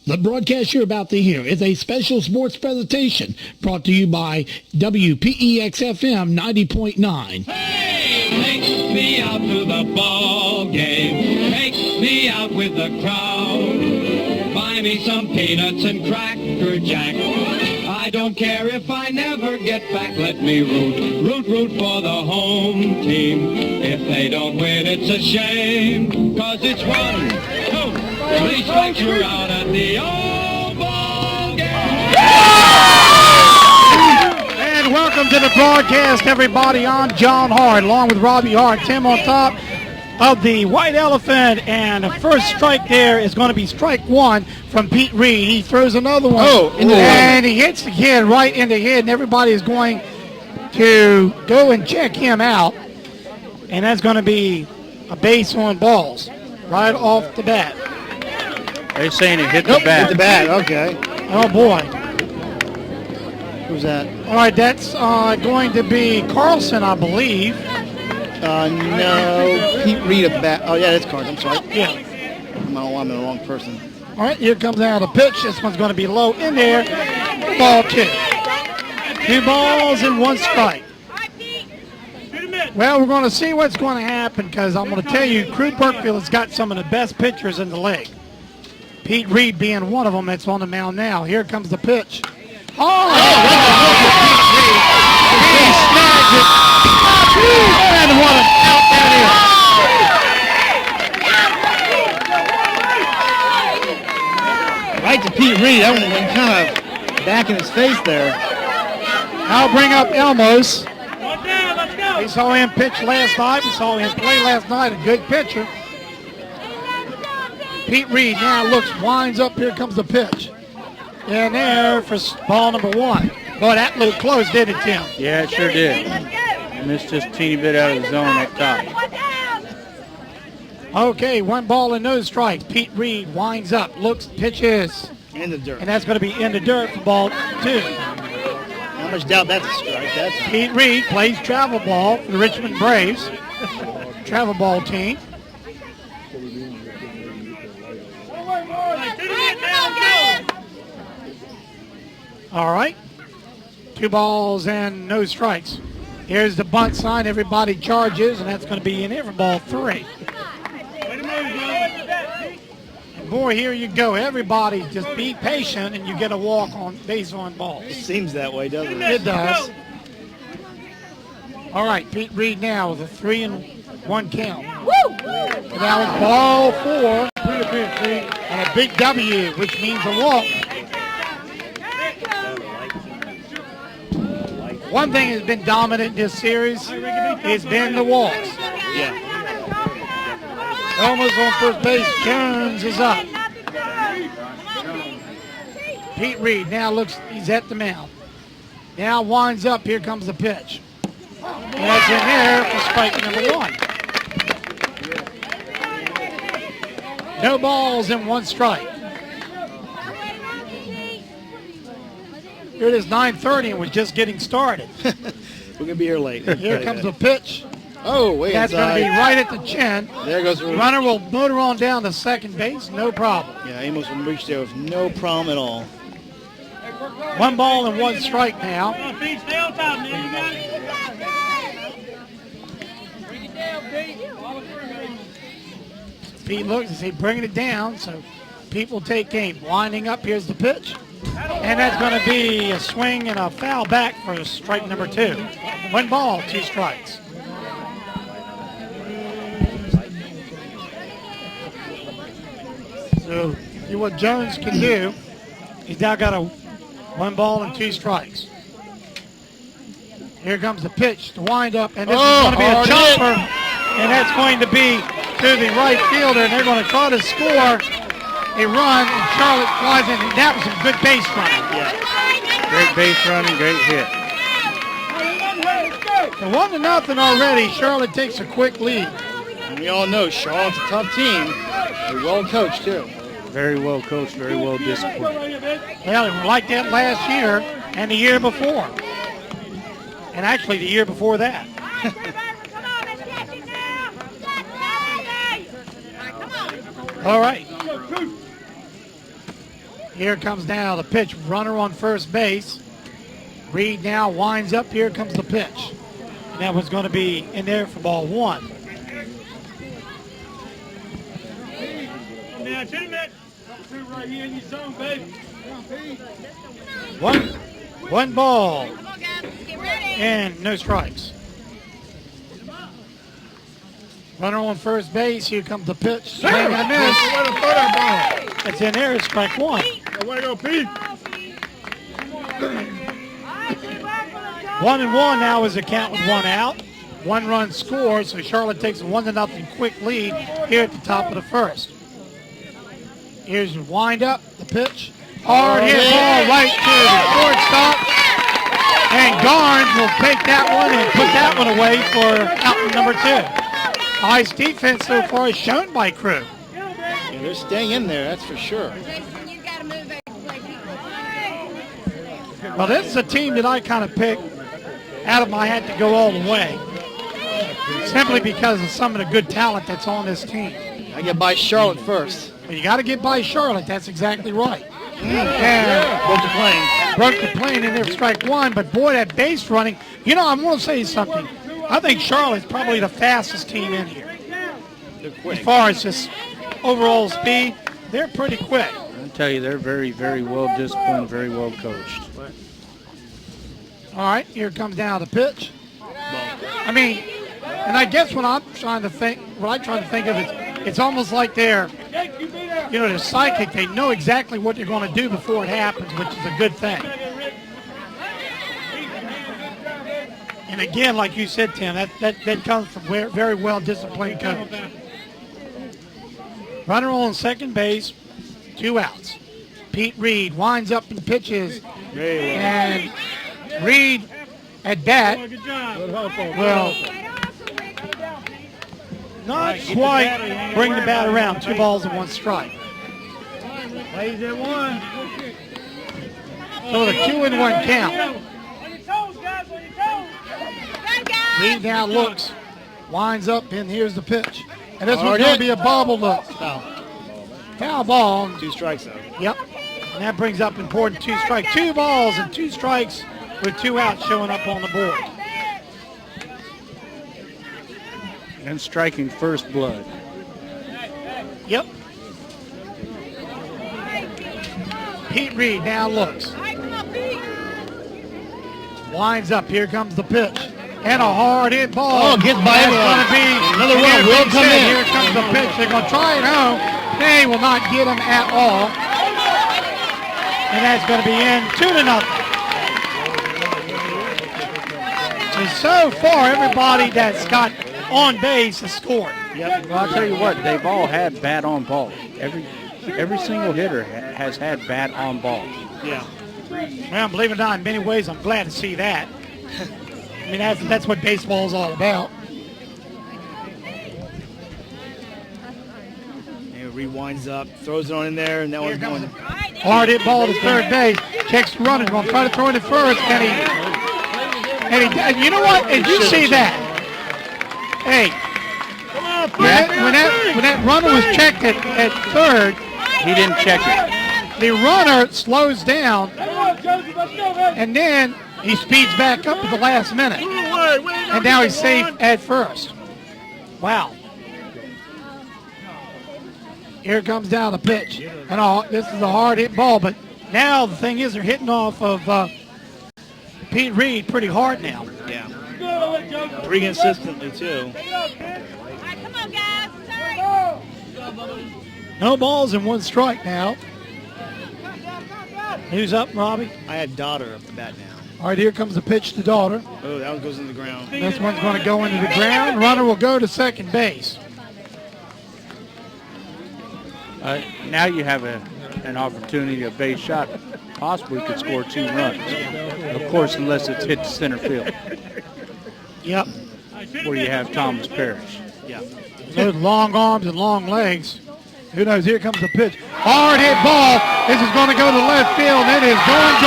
The broadcast you're about to hear is a special sports presentation brought to you by WPEX-FM 90.9. Hey, take me out to the ball game. Take me out with the crowd. Buy me some peanuts and Cracker Jack. I don't care if I never get back. Let me root for the home team. If they don't win, it's a shame. 'Cause it's 1, 2, 3 strikes, you're out at the old ball game. And welcome to the broadcast, everybody. I'm John Hart, along with Robbie Hart. Tim on top of the White Elephant, and the first strike there is going to be strike one from Pete Reed. He throws another one, and he hits the kid right in the head, and everybody is going to go and check him out, and that's going to be a base on balls right off the bat. They're saying it hit the bat. Hit the bat, okay. Oh, boy. Who's that? All right, that's going to be Carlson, I believe. No, Pete Reed at the bat. Oh, yeah, that's Carlson. I'm sorry. Yeah. I'm the wrong person. All right, here comes now the pitch. This one's going to be low in there. Ball 2. 2 balls and 1 strike. Well, we're going to see what's going to happen, because I'm going to tell you, Crewe Burkeville has got some of the best pitchers in the league. Pete Reed being one of them that's on the mound now. Here comes the pitch. Oh! He snags it. And what an out that is. Right to Pete Reed. That one went kind of back in his face there. I'll bring up Elmos. We saw him pitch last night. We saw him play last night. A good pitcher. Pete Reed now looks, winds up. Here comes the pitch. And there for ball number 1. Boy, that looked close, didn't it, Tim? Yeah, it sure did. Missed just a teeny bit out of the zone up top. Okay, 1 ball and no strikes. Pete Reed winds up, looks, pitches. In the dirt. And that's going to be in the dirt for ball 2. How much doubt that's a strike. That's Pete Reed plays travel ball for the Richmond Braves. Travel ball team. All right. 2 balls and no strikes. Here's the bunt sign. Everybody charges, and that's going to be in there for ball 3. And boy, here you go. Everybody just be patient, and you get a walk on base on balls. it seems that way, doesn't it? It does. All right, Pete Reed now with a 3-1 count. And now it's ball 4, and a big W, which means a walk. One thing that's been dominant in this series has been the walks. Yeah. Almost on first base. Jones is up. Pete Reed now looks, he's at the mound. Now winds up, here comes the pitch. And that's in there for strike number 1. No balls and 1 strike. Here it is, 9:30, and we're just getting started. We're going to be here late. Here comes the pitch. Oh, wait. That's going to be right at the chin. There goes the Runner will motor on down to second base, no problem. Yeah, Amos will reach there with no problem at all. 1 ball and 1 strike now. Pete looks and he's bringing it down, so Pete will take game. Winding up, here's the pitch. And that's going to be a swing and a foul back for strike number 2. 1 ball, 2 strikes. So see what Jones can do. He's now got a 1 ball and 2 strikes. Here comes the pitch to wind up, and this is going to be a chopper, and that's going to be to the right fielder, and they're going to try to score a run, and Charlotte flies in, and that was some good base running. Yeah. Great base running, great hit. So 1-0 already. Charlotte takes a quick lead. And we all know Charlotte's a tough team. They're well coached, too. Very well coached, very well disciplined. Well, it was like that last year and the year before. And actually the year before that. All right. Here comes now the pitch. Runner on first base. Reed now winds up. Here comes the pitch. And that was going to be in there for ball one. Now, right here in your zone, baby. One ball. And no strikes. Runner on first base. Here comes the pitch. Swing and a miss. It's in there. It's strike one. Way to go, Pete. 1-1 now is the count with one out. 1 run score, so Charlotte takes a 1-0 quick lead here at the top of the first. Here's the wind up, the pitch. Hard hit ball right to the shortstop. And Garnes will take that one and put that one away for out number 2. Nice defense so far is shown by Crewe. Yeah, they're staying in there, that's for sure. Well, this is a team that I kind of picked out of my hat to go all the way, simply because of some of the good talent that's on this team. I get by Charlotte first. Well, you got to get by Charlotte. That's exactly right. And Broke the plane. broke the plane in there for strike one, but boy, that base running. You know, I'm going to say something. I think Charlotte's probably the fastest team in here. They're quick. As far as just overall speed, they're pretty quick. I tell you, they're very, very well disciplined, very well coached. All right, here comes down the pitch. I mean, and I guess what I try to think of is it's almost like they're psychic. They know exactly what they're going to do before it happens, which is a good thing. And again, like you said, Tim, that comes from very well disciplined coach. Runner on second base, 2 outs. Pete Reed winds up and pitches, and Reed at bat will not quite bring the bat around. 2 balls and 1 strike. Plays at 1. So with a 2-1 count. Reed now looks, winds up, and here's the pitch. And this one's going to be a bobble look. Foul ball. 2 strikes though. Yep. And that brings up important 2 strikes. 2 balls and 2 strikes with 2 outs showing up on the board. And striking first blood. Yep. Pete Reed now looks. Winds up. Here comes the pitch. And a hard hit ball. Oh, gets by everyone. That's going to be Another run will come in. Here comes the pitch. They're going to try it home. They will not get him at all. And that's going to be in 2-0. And so far, everybody that's got on base has scored. Yep. Well, I'll tell you what, they've all had bat on ball. Every single hitter has had bat on ball. Yeah. Well, believe it or not, in many ways, I'm glad to see that. I mean, that's what baseball is all about. And rewinds up, throws it on in there, and that one's going. Hard hit ball to third base. Checks the runner. Going to try to throw it at first, and you know what? Did you see that? Hey, when that runner was checked at third, He didn't check it. the runner slows down, and then he speeds back up at the last minute. And now he's safe at first. Wow. Here comes down the pitch. And this is a hard hit ball, but now the thing is they're hitting off of Pete Reed pretty hard now. Yeah. Pretty consistently, too. No balls and 1 strike now. Who's up, Robbie? I had Daughter up the bat now. All right, here comes the pitch to Daughter. Oh, that one goes in the ground. This one's going to go into the ground. Runner will go to second base. Now you have an opportunity, a base shot. Possibly could score 2 runs. Of course, unless it's hit to center field, Yep. where you have Thomas Parrish. Yeah. Those long arms and long legs. Who knows? Here comes the pitch. Hard hit ball. This is going to go to left field. It is gone.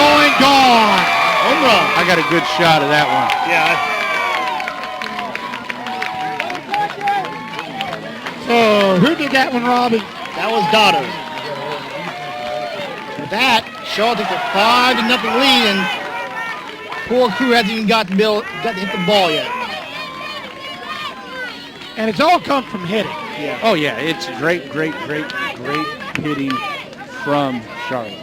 Home run. I got a good shot of that one. Yeah. So who did that one, Robbie? That was Daughter. with that, Charlotte takes a 5-0 lead, and poor Crewe hasn't even got to hit the ball yet. And it's all come from hitting. Yeah. Oh, yeah, it's great hitting from Charlotte.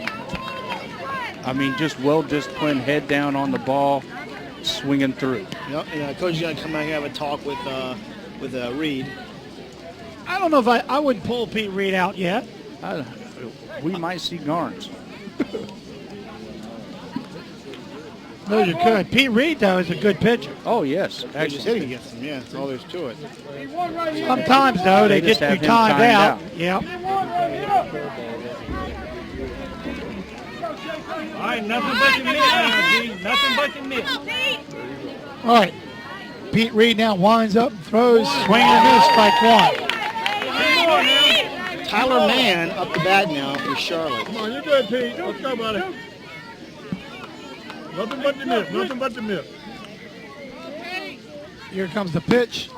I mean, just well-disciplined, head down on the ball, swinging through. Yep, and Coach is going to come out here and have a talk with Reed. I don't know if I wouldn't pull Pete Reed out yet. We might see Garnes. No, you could. Pete Reed, though, is a good pitcher. Oh, yes. Actually, just hitting against him, yeah, that's all there's to it. Sometimes, though, they just get have you him timed timed out. out. Yep. All right, nothing but the miss now, G. Nothing but the miss. All right. Pete Reed now winds up, throws, swing and a miss, strike one. Tyler Mann up the bat now for Charlotte. Come on, you're good, Pete. Let's go, buddy. Nothing but the miss. Nothing but the miss. Here comes the pitch.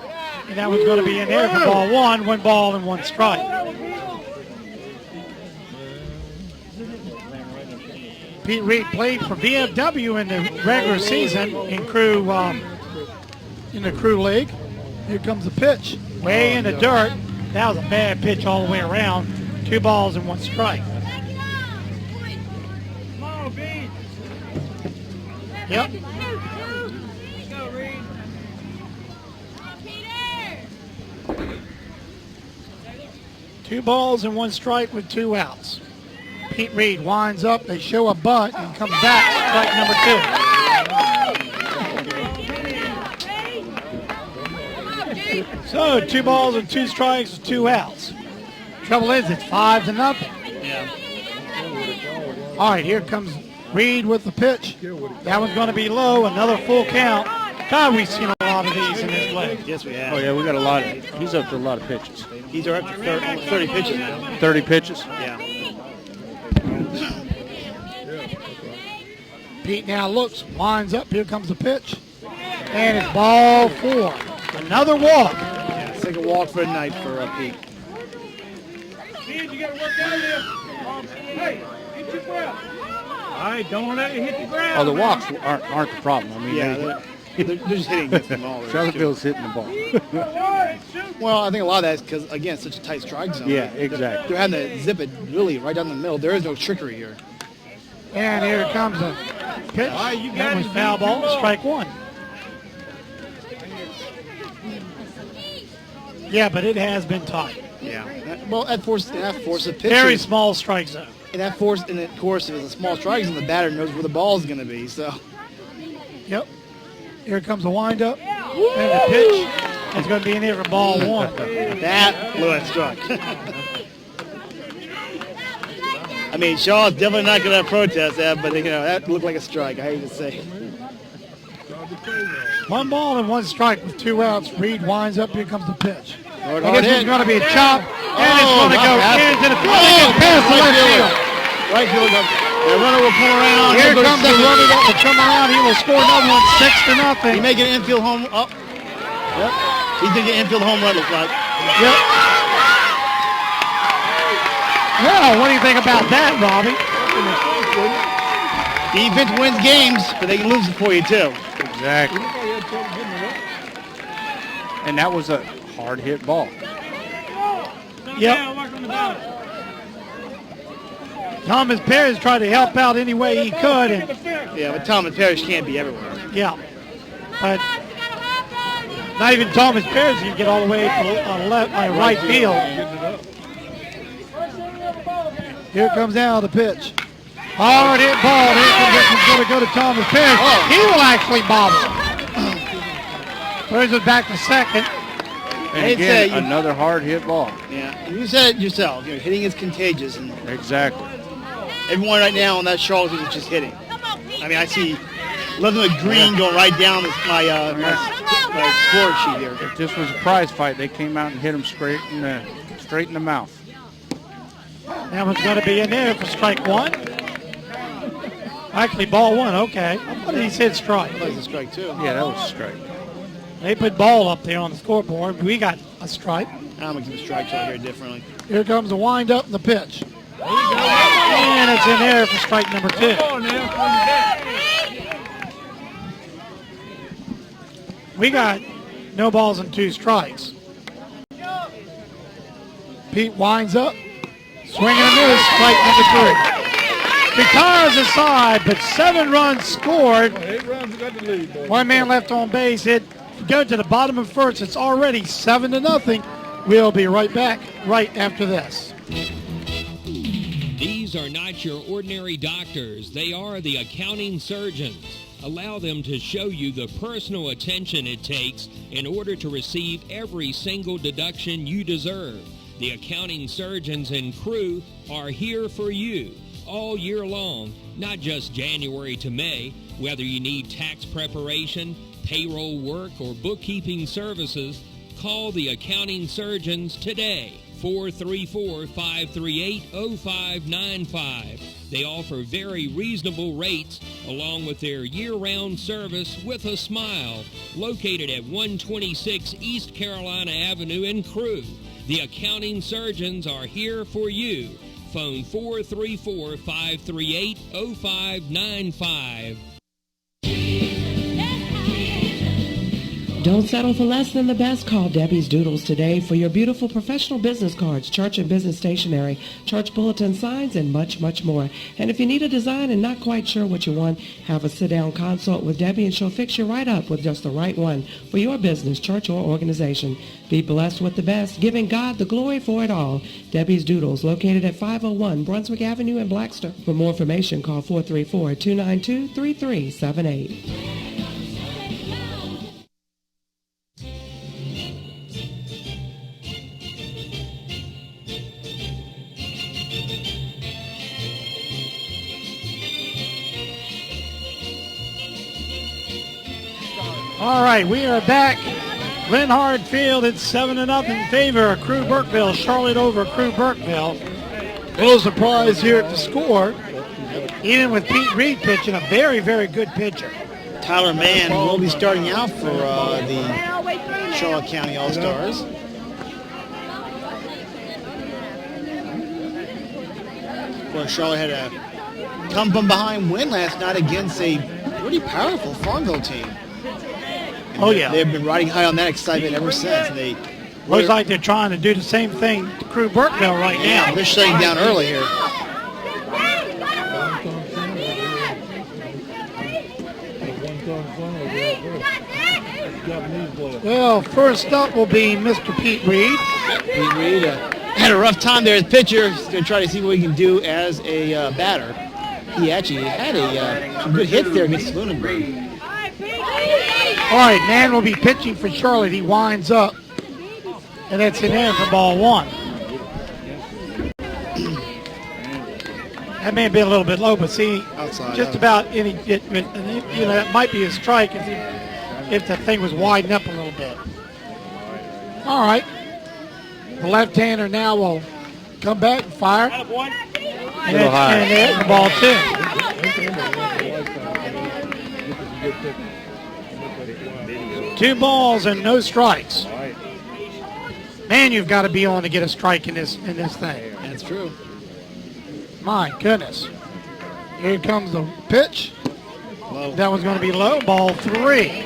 And that one's going to be in there for ball one. 1 ball and 1 strike. Pete Reed played for VFW in the regular season in the Crewe League. Here comes the pitch. Way in the dirt. That was a bad pitch all the way around. 2 balls and 1 strike. Come on, Pete. Yep. Go, Reed. 2 balls and 1 strike with 2 outs. Pete Reed winds up. They show a bunt and comes back. Strike number 2. So 2 balls and 2 strikes with 2 outs. Trouble is, it's 5-0. Yeah. All right, here comes Reed with the pitch. That one's going to be low. Another full count. God, we've seen a lot of these in this league. Yes, we have. Oh, yeah, we got a lot of, he's up to a lot of pitches. He's up to 30 pitches now. 30 pitches? Yeah. Pete now looks, winds up. Here comes the pitch. And it's ball 4. Another walk. Yeah, second walk for the night for Pete. Pete, you got to work down there. Hey, hit your ground. All right, don't let it hit the ground. Oh, the walks aren't the problem. I mean, Yeah, they're just hitting against the ball. Charlottesville's hitting the ball. Well, I think a lot of that is because, again, it's such a tight strike zone. Yeah, exactly. They're having to zip it really right down the middle. There is no trickery here. And here comes a pitch. right, you got That was it, foul Pete. ball, strike 1. Yeah, but it has been tight. Yeah. Well, that forces a pitch. Very small strike zone. And that force, and of course, if it's a small strike zone, the batter knows where the ball is going to be. So. Yep. Here comes the windup. And the pitch. It's going to be in there for ball 1. That blew a struck. I mean, Shaw's definitely not going to protest that, but that looked like a strike. I hate to say. 1 ball and 1 strike with 2 outs. Reed winds up. Here comes the pitch. Hard And this hit. is going to be a chop. And it's going to go into the field. Oh, Past the left field. Right field. The runner will come around. Here He'll go comes the second. runner that will come around. He will score another one, 6-0. He may get an infield home. Oh. Yep. He's going to get an infield home run, looks like. Yep. Well, what do you think about that, Robbie? Defense wins games, but they can lose it for you, too. Exactly. And that was a hard hit ball. Yep. Thomas Parrish tried to help out any way he could, and Yeah, but Thomas Parrish can't be everywhere. yeah, but not even Thomas Parrish can get all the way to right field. Here comes now the pitch. Hard hit ball. Here comes it. It's going to go to Thomas Parrish. He will actually bobble. Throws it back to second. And I'd say again, another hard hit ball. Yeah, and you said it yourself. Hitting is contagious, and Exactly. everyone right now on that Charlotte is just hitting. I mean, I see Leatherwood Green going right down my score sheet here. If this was a prize fight, they came out and hit him straight in the mouth. That one's going to be in there for strike 1. Actually, ball 1, okay. I thought he said strike. That was a strike, too. Yeah, that was a strike. They put ball up there on the scoreboard. We got a strike. I'm going to keep the strikes out here differently. Here comes the wind up and the pitch. And it's in there for strike number 2. We got no balls and 2 strikes. Pete winds up, swinging and miss, strike number 3. Retires aside, but 7 runs scored. 1 man left on base. It go to the bottom of first. It's already 7-0. We'll be right back right after this. These are not your ordinary doctors. They are the accounting surgeons. Allow them to show you the personal attention it takes in order to receive every single deduction you deserve. The accounting surgeons in Crewe are here for you all year long, not just January to May. Whether you need tax preparation, payroll work, or bookkeeping services, call the accounting surgeons today. 434-538-0595. They offer very reasonable rates along with their year-round service with a smile, located at 126 East Carolina Avenue in Crewe. The accounting surgeons are here for you. Phone 434-538-0595. Don't settle for less than the best. Call Debbie's Doodles today for your beautiful professional business cards, church and business stationery, church bulletin signs, and much, much more. And if you need a design and not quite sure what you want, have a sit-down consult with Debbie and she'll fix you right up with just the right one for your business, church, or organization. Be blessed with the best, giving God the glory for it all. Debbie's Doodles, located at 501 Brunswick Avenue in Blackster. For more information, call 434-292-3378. All right, we are back. Linhard Field, it's 7-0 in favor of Crewe Burkeville. Charlotte over Crewe Burkeville. A little surprise here at the score, even with Pete Reed pitching, a very, very good pitcher. Tyler Mann will be starting out for the Charlotte County All-Stars. Of course, Charlotte had a come-from-behind win last night against a pretty powerful Farmville team. Oh, yeah. They've been riding high on that excitement ever since. Looks like they're trying to do the same thing to Crewe Burkeville right now. They're shutting down early here. Well, first up will be Mr. Pete Reed. Pete Reed had a rough time there as pitcher. He's going to try to see what he can do as a batter. He actually had some good hits there against Lunenburg. All right, Mann will be pitching for Charlotte. He winds up, and that's in there for ball 1. That may have been a little bit low, but see, outside just about any, that might be a strike if the thing was widened up a little bit. All right, the left-hander now will come back and fire, and that's in there for ball 2. 2 balls and no strikes. Man, you've got to be on to get a strike in this thing. That's true. My goodness. Here comes the pitch. Low. That one's going to be low. Ball 3.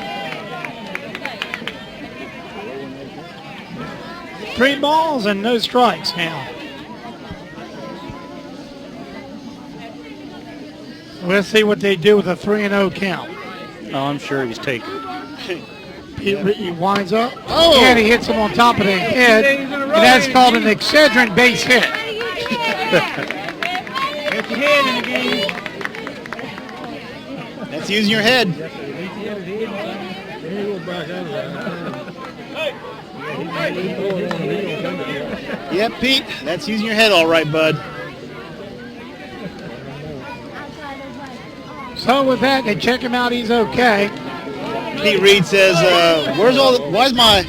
3 balls and no strikes now. Let's see what they do with a 3-0 count. Oh, I'm sure he's taken. He winds up, and he hits him on top of the head, and that's called an Excedrin base hit. Get your head in the game. That's using your head. Yep, Pete, that's using your head all right, bud. So with that, they check him out. He's okay. Pete Reed says, why's my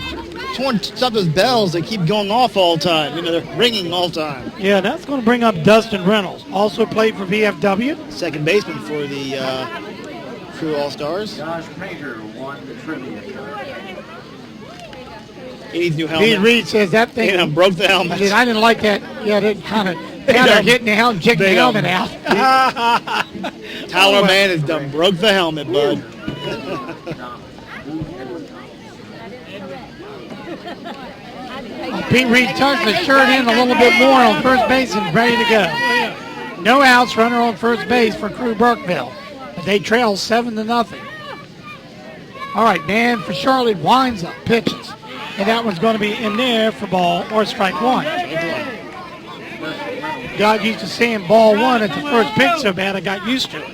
torn stuff those bells? They keep going off all the time. They're ringing all the time. Yeah, that's going to bring up Dustin Reynolds. Also played for VFW. Second baseman for the Crewe All-Stars. Josh Painter won the trivia. He needs a new helmet. Pete Reed says that thing broke the helmet. I didn't like that. Yeah, that kind of Now they're getting the helmet, checking the They helmet don't. out. Tyler Man has done broke the helmet, bud. Pete Reed tucks the shirt in a little bit more on first base and ready to go. No outs, runner on first base for Crewe Burkeville. But they trail 7-0. All right, man for Charlotte winds up, pitches. And that one's going to be in there for ball or strike one. Got used to seeing ball one at the first pitch so bad I got used to it.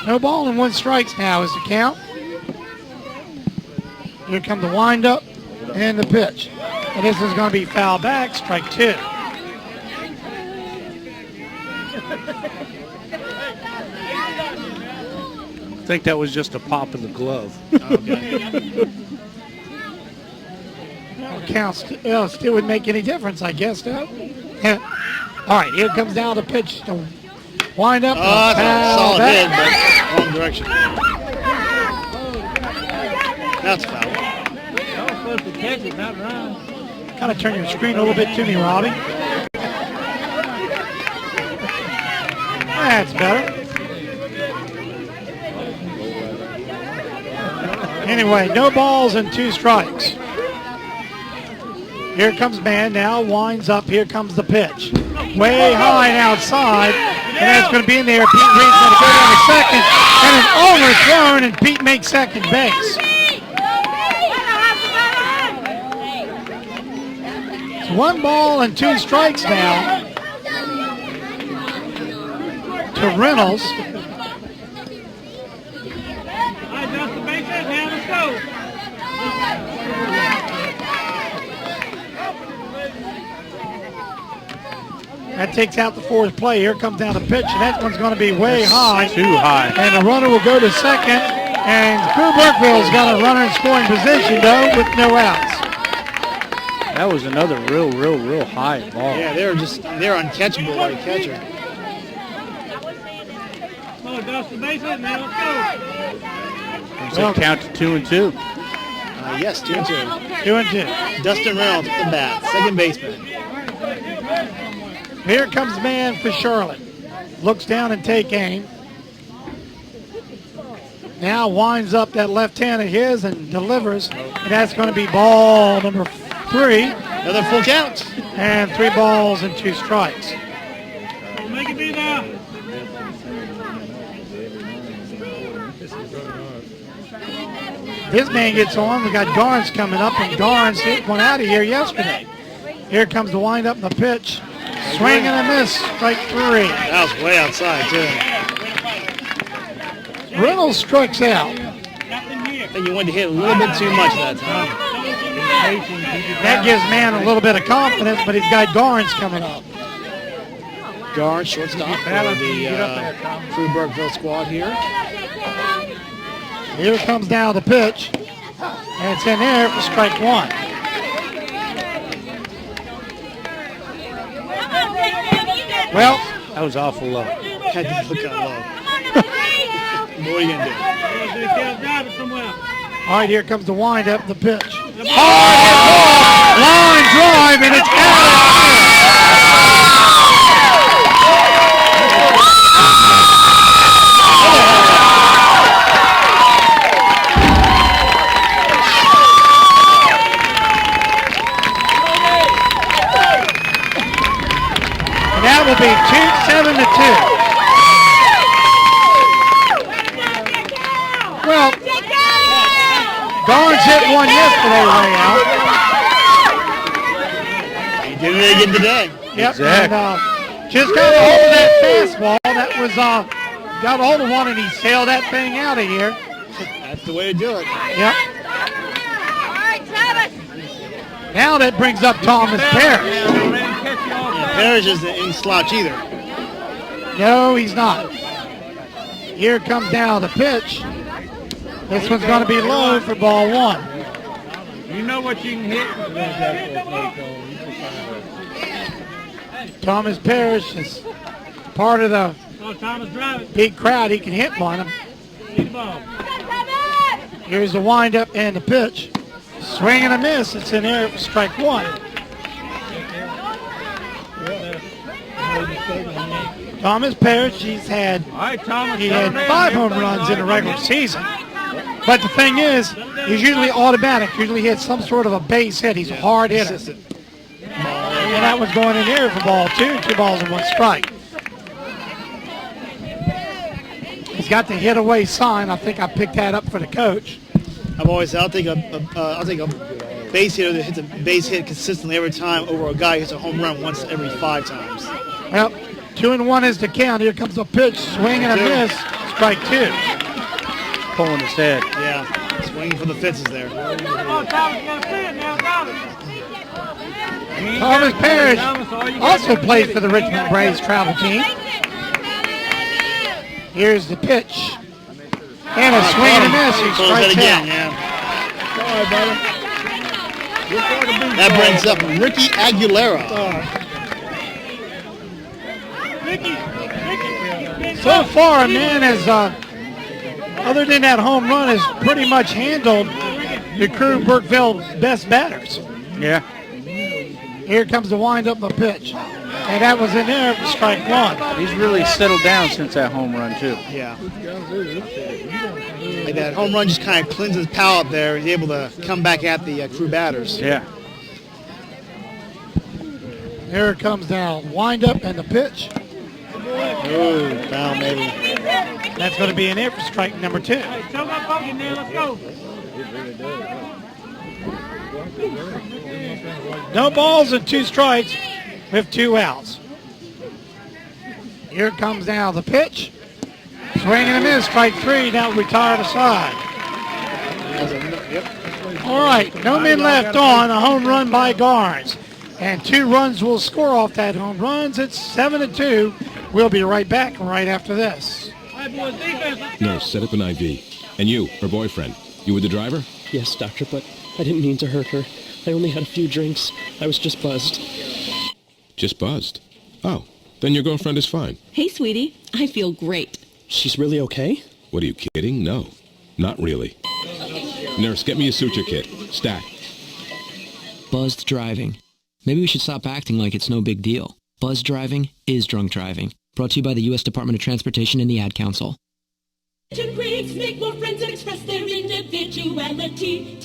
No ball and 1 strikes now is the count. Here come the windup and the pitch. And this is going to be foul back, strike 2. I think that was just a pop in the glove. Count still wouldn't make any difference, I guess, though. All right, here comes down the pitch to wind up. That's a solid hit, but wrong direction. That's foul. Y'all supposed to catch it, not run. Kind of turn your screen a little bit to me, Robbie. That's better. Anyway, no balls and 2 strikes. Here comes man now, winds up, here comes the pitch. Way high and outside, and that's going to be in there. Pete Reed's going to go down to second, and it's overthrown, and Pete makes second base. It's 1 ball and 2 strikes now to Reynolds. All right, Dustin, base hit now. Let's go. That takes out the 4th play. Here comes down the pitch, and that one's going to be way high. Too high. And the runner will go to second. And Crewe Burkeville's got a runner in scoring position, though, with no outs. That was another real high ball. Yeah, they're uncatchable by the catcher. Come on, Dustin, base hit now. Let's go. So count to 2 and 2. Yes, 2 and 2. 2 and 2. Dustin Reynolds at the bat, second baseman. Here comes man for Charlotte. Looks down and take aim. Now winds up that left hand of his and delivers. And that's going to be ball number 3. Another full count. And 3 balls and 2 strikes. Make it be now. This man gets on. We got Garns coming up, and Garns hit one out of here yesterday. Here comes the windup and the pitch. Swing and a miss, strike 3. That was way outside, too. Reynolds strikes out. I think you wanted to hit a little bit too much that time. That gives man a little bit of confidence, but he's got Garns coming up. Garn, shortstop for the Crewe Burkeville squad here. Here comes down the pitch. And it's in there for strike 1. Well, That was awful low. Had to look out low. What are you going to do? Drive it somewhere. all right, here comes the wind up, the pitch. Hard hit ball, line drive, and it's out. That will be 7-2. Well, Garns hit one yesterday way out. He did it again today. Yep, Exactly. and just got a hold of that fastball. That was, got a hold of one and he sailed that thing out of here. That's the way to do it. Yep. Now that brings up Thomas Parrish. Parrish isn't in slouch either. No, he's not. Here comes down the pitch. This one's going to be low for ball 1. You know what you can hit? Thomas Parrish is part of the Thomas, drive it. big crowd. He can hit one. Lead the ball. Here's the windup and the pitch. Swing and a miss. It's in there for strike one. Thomas Parrish, he had 5 home runs in the regular season. But the thing is, he's usually automatic. Usually hits some sort of a base hit. He's a hard hitter. And that one's going in there for ball 2. 2 balls and 1 strike. He's got the hit away sign. I think I picked that up for the coach. I'll take a base hitter that hits a base hit consistently every time over a guy who hits a home run once every 5 times. Well, 2-1 is the count. Here comes a pitch, swing and a miss. Strike 2. Pulling his head. Yeah, swinging for the fences there. Thomas Parrish also plays for the Richmond Braves travel team. Here's the pitch. And a swing and a miss. He strikes out. That brings up Ricky Aguilera. So far, man, has other than that home run, has pretty much handled the Crewe Burkeville best batters. Yeah. Here comes the wind-up of the pitch. And that was in there for strike 1. He's really settled down since that home run, too. Yeah. Like that home run just kind of cleanses his palate there. He's able to come back at the Crewe batters. Yeah. Here it comes down. Wind-up and the pitch. Ooh, foul maybe. That's going to be in there for strike number 2. Let's go. No balls and 2 strikes with 2 outs. Here comes now the pitch. Swing and a miss, strike 3. Now retired aside. All right, no men left on. A home run by Garnes. And 2 runs will score off that home runs. It's 7-2. We'll be right back right after this. Nurse, set up an IV. And you, her boyfriend, you were the driver? Yes, doctor, but I didn't mean to hurt her. I only had a few drinks. I was just buzzed. Just buzzed? Oh, then your girlfriend is fine. Hey, sweetie. I feel great. She's really okay? What, are you kidding? No, not really. Nurse, get me a suture kit. Stat. Buzzed driving. Maybe we should stop acting like it's no big deal. Buzzed driving is drunk driving. Brought to you by the U.S. Department of Transportation and the Ad Council. Breeds make more friends and express their individuality.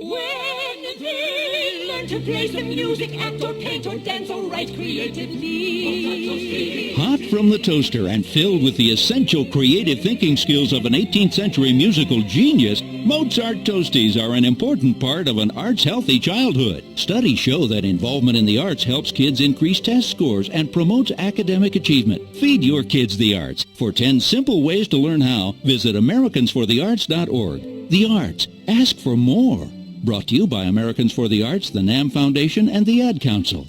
When they learn to play some music, act or paint or dance or write creatively. Hot from the toaster and filled with the essential creative thinking skills of an 18th century musical genius, Mozart Toasties are an important part of an arts-healthy childhood. Studies show that involvement in the arts helps kids increase test scores and promotes academic achievement. Feed your kids the arts. For 10 simple ways to learn how, visit AmericansForTheArts.org. The arts. Ask for more. Brought to you by Americans for the Arts, the NAM Foundation, and the Ad Council.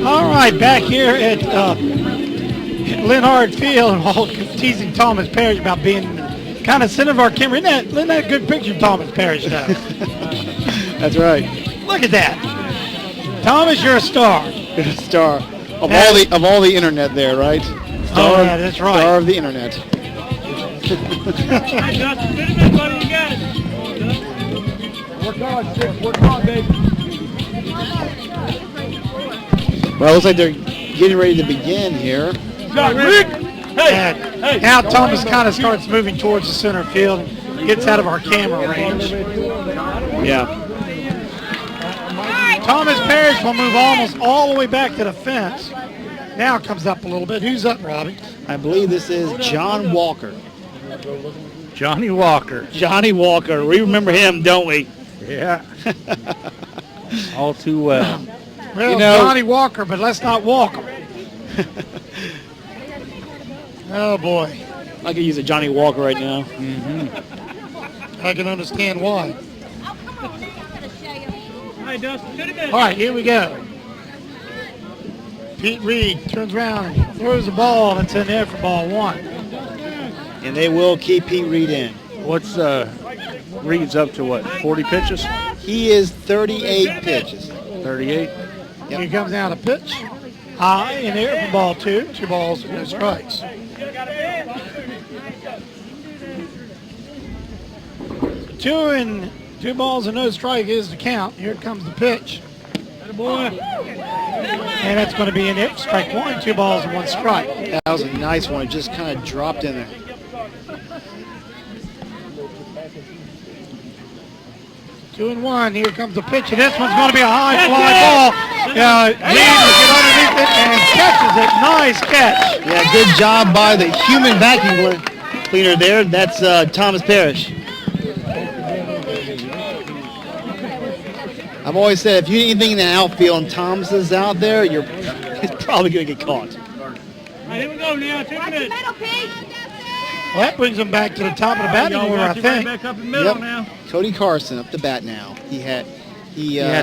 All right, back here at Linhard Field, all teasing Thomas Parrish about being kind of center of our camera. Isn't that a good picture of Thomas Parrish, though? That's right. Look at that. Thomas, you're a star. You're a star. Of all the internet there, right? Star, yeah, that's right. Star of the internet. Work hard, Six. Work hard, baby. Well, it looks like they're getting ready to begin here. Hey. Now Thomas kind of starts moving towards the center field and gets out of our camera range. Yeah. Thomas Parrish will move almost all the way back to the fence. Now comes up a little bit. Who's up, Robbie? I believe this is John Walker. Johnny Walker. Johnny Walker. We remember him, don't we? Yeah. All too well. Well, You know- Johnny Walker, but let's not walk him. Oh, boy. I could use a Johnny Walker right now. I can understand why. Hey, Dustin, shoot it. All right, here we go. Pete Reed turns around and throws the ball. That's in there for ball one. And they will keep Pete Reed in. What's Reed's up to, what, 40 pitches? He is 38 pitches. 38? Yep. Here comes down a pitch. High in there for ball two. 2 balls, no strikes. 2 balls and no strike is the count. Here comes the pitch. And that's going to be in it. Strike 1, 2 balls and 1 strike. That was a nice one. It just kind of dropped in there. 2-1. Here comes the pitch, and this one's going to be a high fly ball. Reed will get underneath it and catches it. Nice catch. Yeah, good job by the human vacuum cleaner there. That's Thomas Parrish. I've always said if you do anything in the outfield and Thomas is out there, he's probably going to get caught. All right, here we go now. 2 minutes. Well, that brings him back to the top of the batting order, I think. Back up in the middle now. Cody Carson up the bat now. He had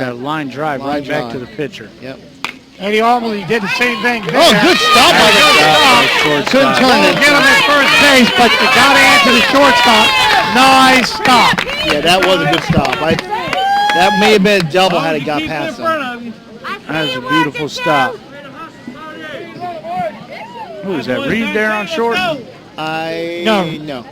a line drive back to the pitcher. Yep. Eddie Armley did the same thing. Oh, good stop by the shortstop. Couldn't turn it. Get him at first base, but they got to answer the shortstop. Nice stop. Yeah, that was a good stop. That may have been a double had it got past him. That was a beautiful stop. Who is that, Reed there on short? No.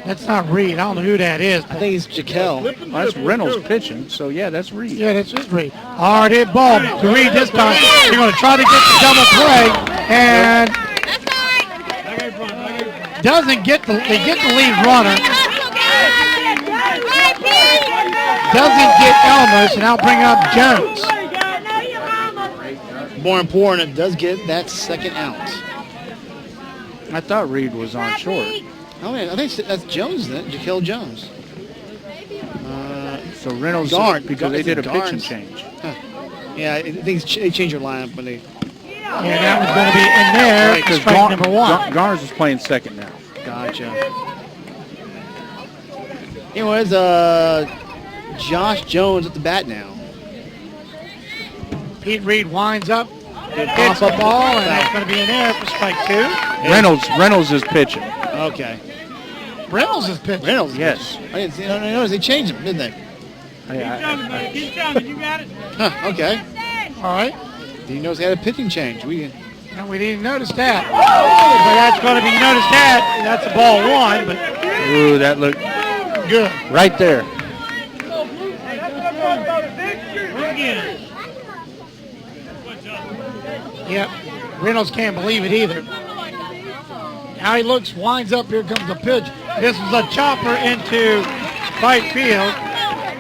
That's not Reed. I don't know who that is. I think it's Jaquel. Well, that's Reynolds pitching, so yeah, that's Reed. Yeah, that's just Reed. Hard hit ball to Reed this time. They're going to try to get the double play, and doesn't get the lead runner. Doesn't get Elmers, and I'll bring up Jones. More important, it does get that second out. I thought Reed was on short. Oh, yeah, I think that's Jones, then, Jaquel Jones. So Reynolds, because they did a pitching change. Huh. Yeah, I think they changed their lineup when they... And that was going to be in there because strike number 1. Garnes is playing second now. Gotcha. Anyways, Josh Jones at the bat now. Pete Reed winds up, hits the ball, and that's going to be in there for strike 2. Reynolds is pitching. Okay. Reynolds is pitching. Reynolds, yes. I didn't notice they changed him, didn't they? Keep jumping, you got it. Huh, okay. All right. Didn't notice they had a pitching change. No, we didn't notice that. But that's going to be noticed that. That's a ball 1, but... Ooh, that looked good. Right there. Yep. Reynolds can't believe it either. Now he looks, winds up, here comes the pitch. This is a chopper into right field.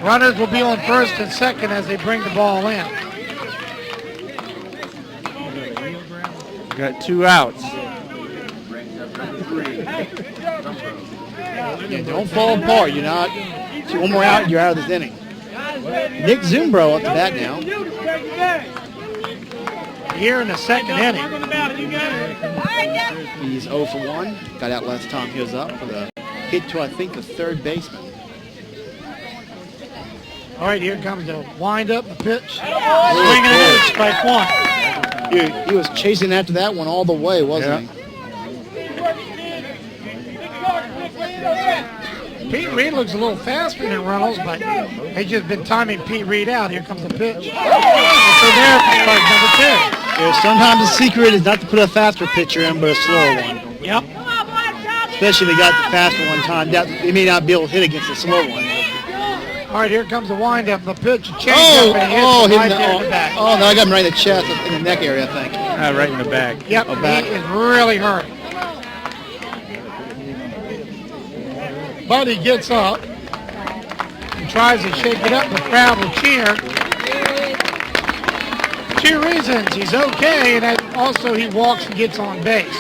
Runners will be on first and second as they bring the ball in. Got 2 outs. Yeah, don't fall apart. You're not. One more out, you're out of this inning. Nick Zumbro up the bat now. Here in the second inning. He's 0 for 1. Got out last time he was up for the hit to, I think, the third baseman. All right, here comes the wind-up, the pitch. Swinging it in, strike 1. He was chasing after that one all the way, wasn't he? Pete Reed looks a little faster than Reynolds, but they've just been timing Pete Reed out. Here comes the pitch. It's in there for strike number 2. Yeah, sometimes the secret is not to put a faster pitcher in, but a slower one. Yep. Especially if they got the faster one timed out. They may not be able to hit against the slow one. All right, here comes the windup, the pitch, change up, and he hits right there in the back. Oh, no, I got him right in the chest, in the neck area, I think. Right in the back. Yep, he is really hurt. But he gets up and tries to shake it up. The crowd will cheer. 2 reasons. He's okay, and that also he walks and gets on base.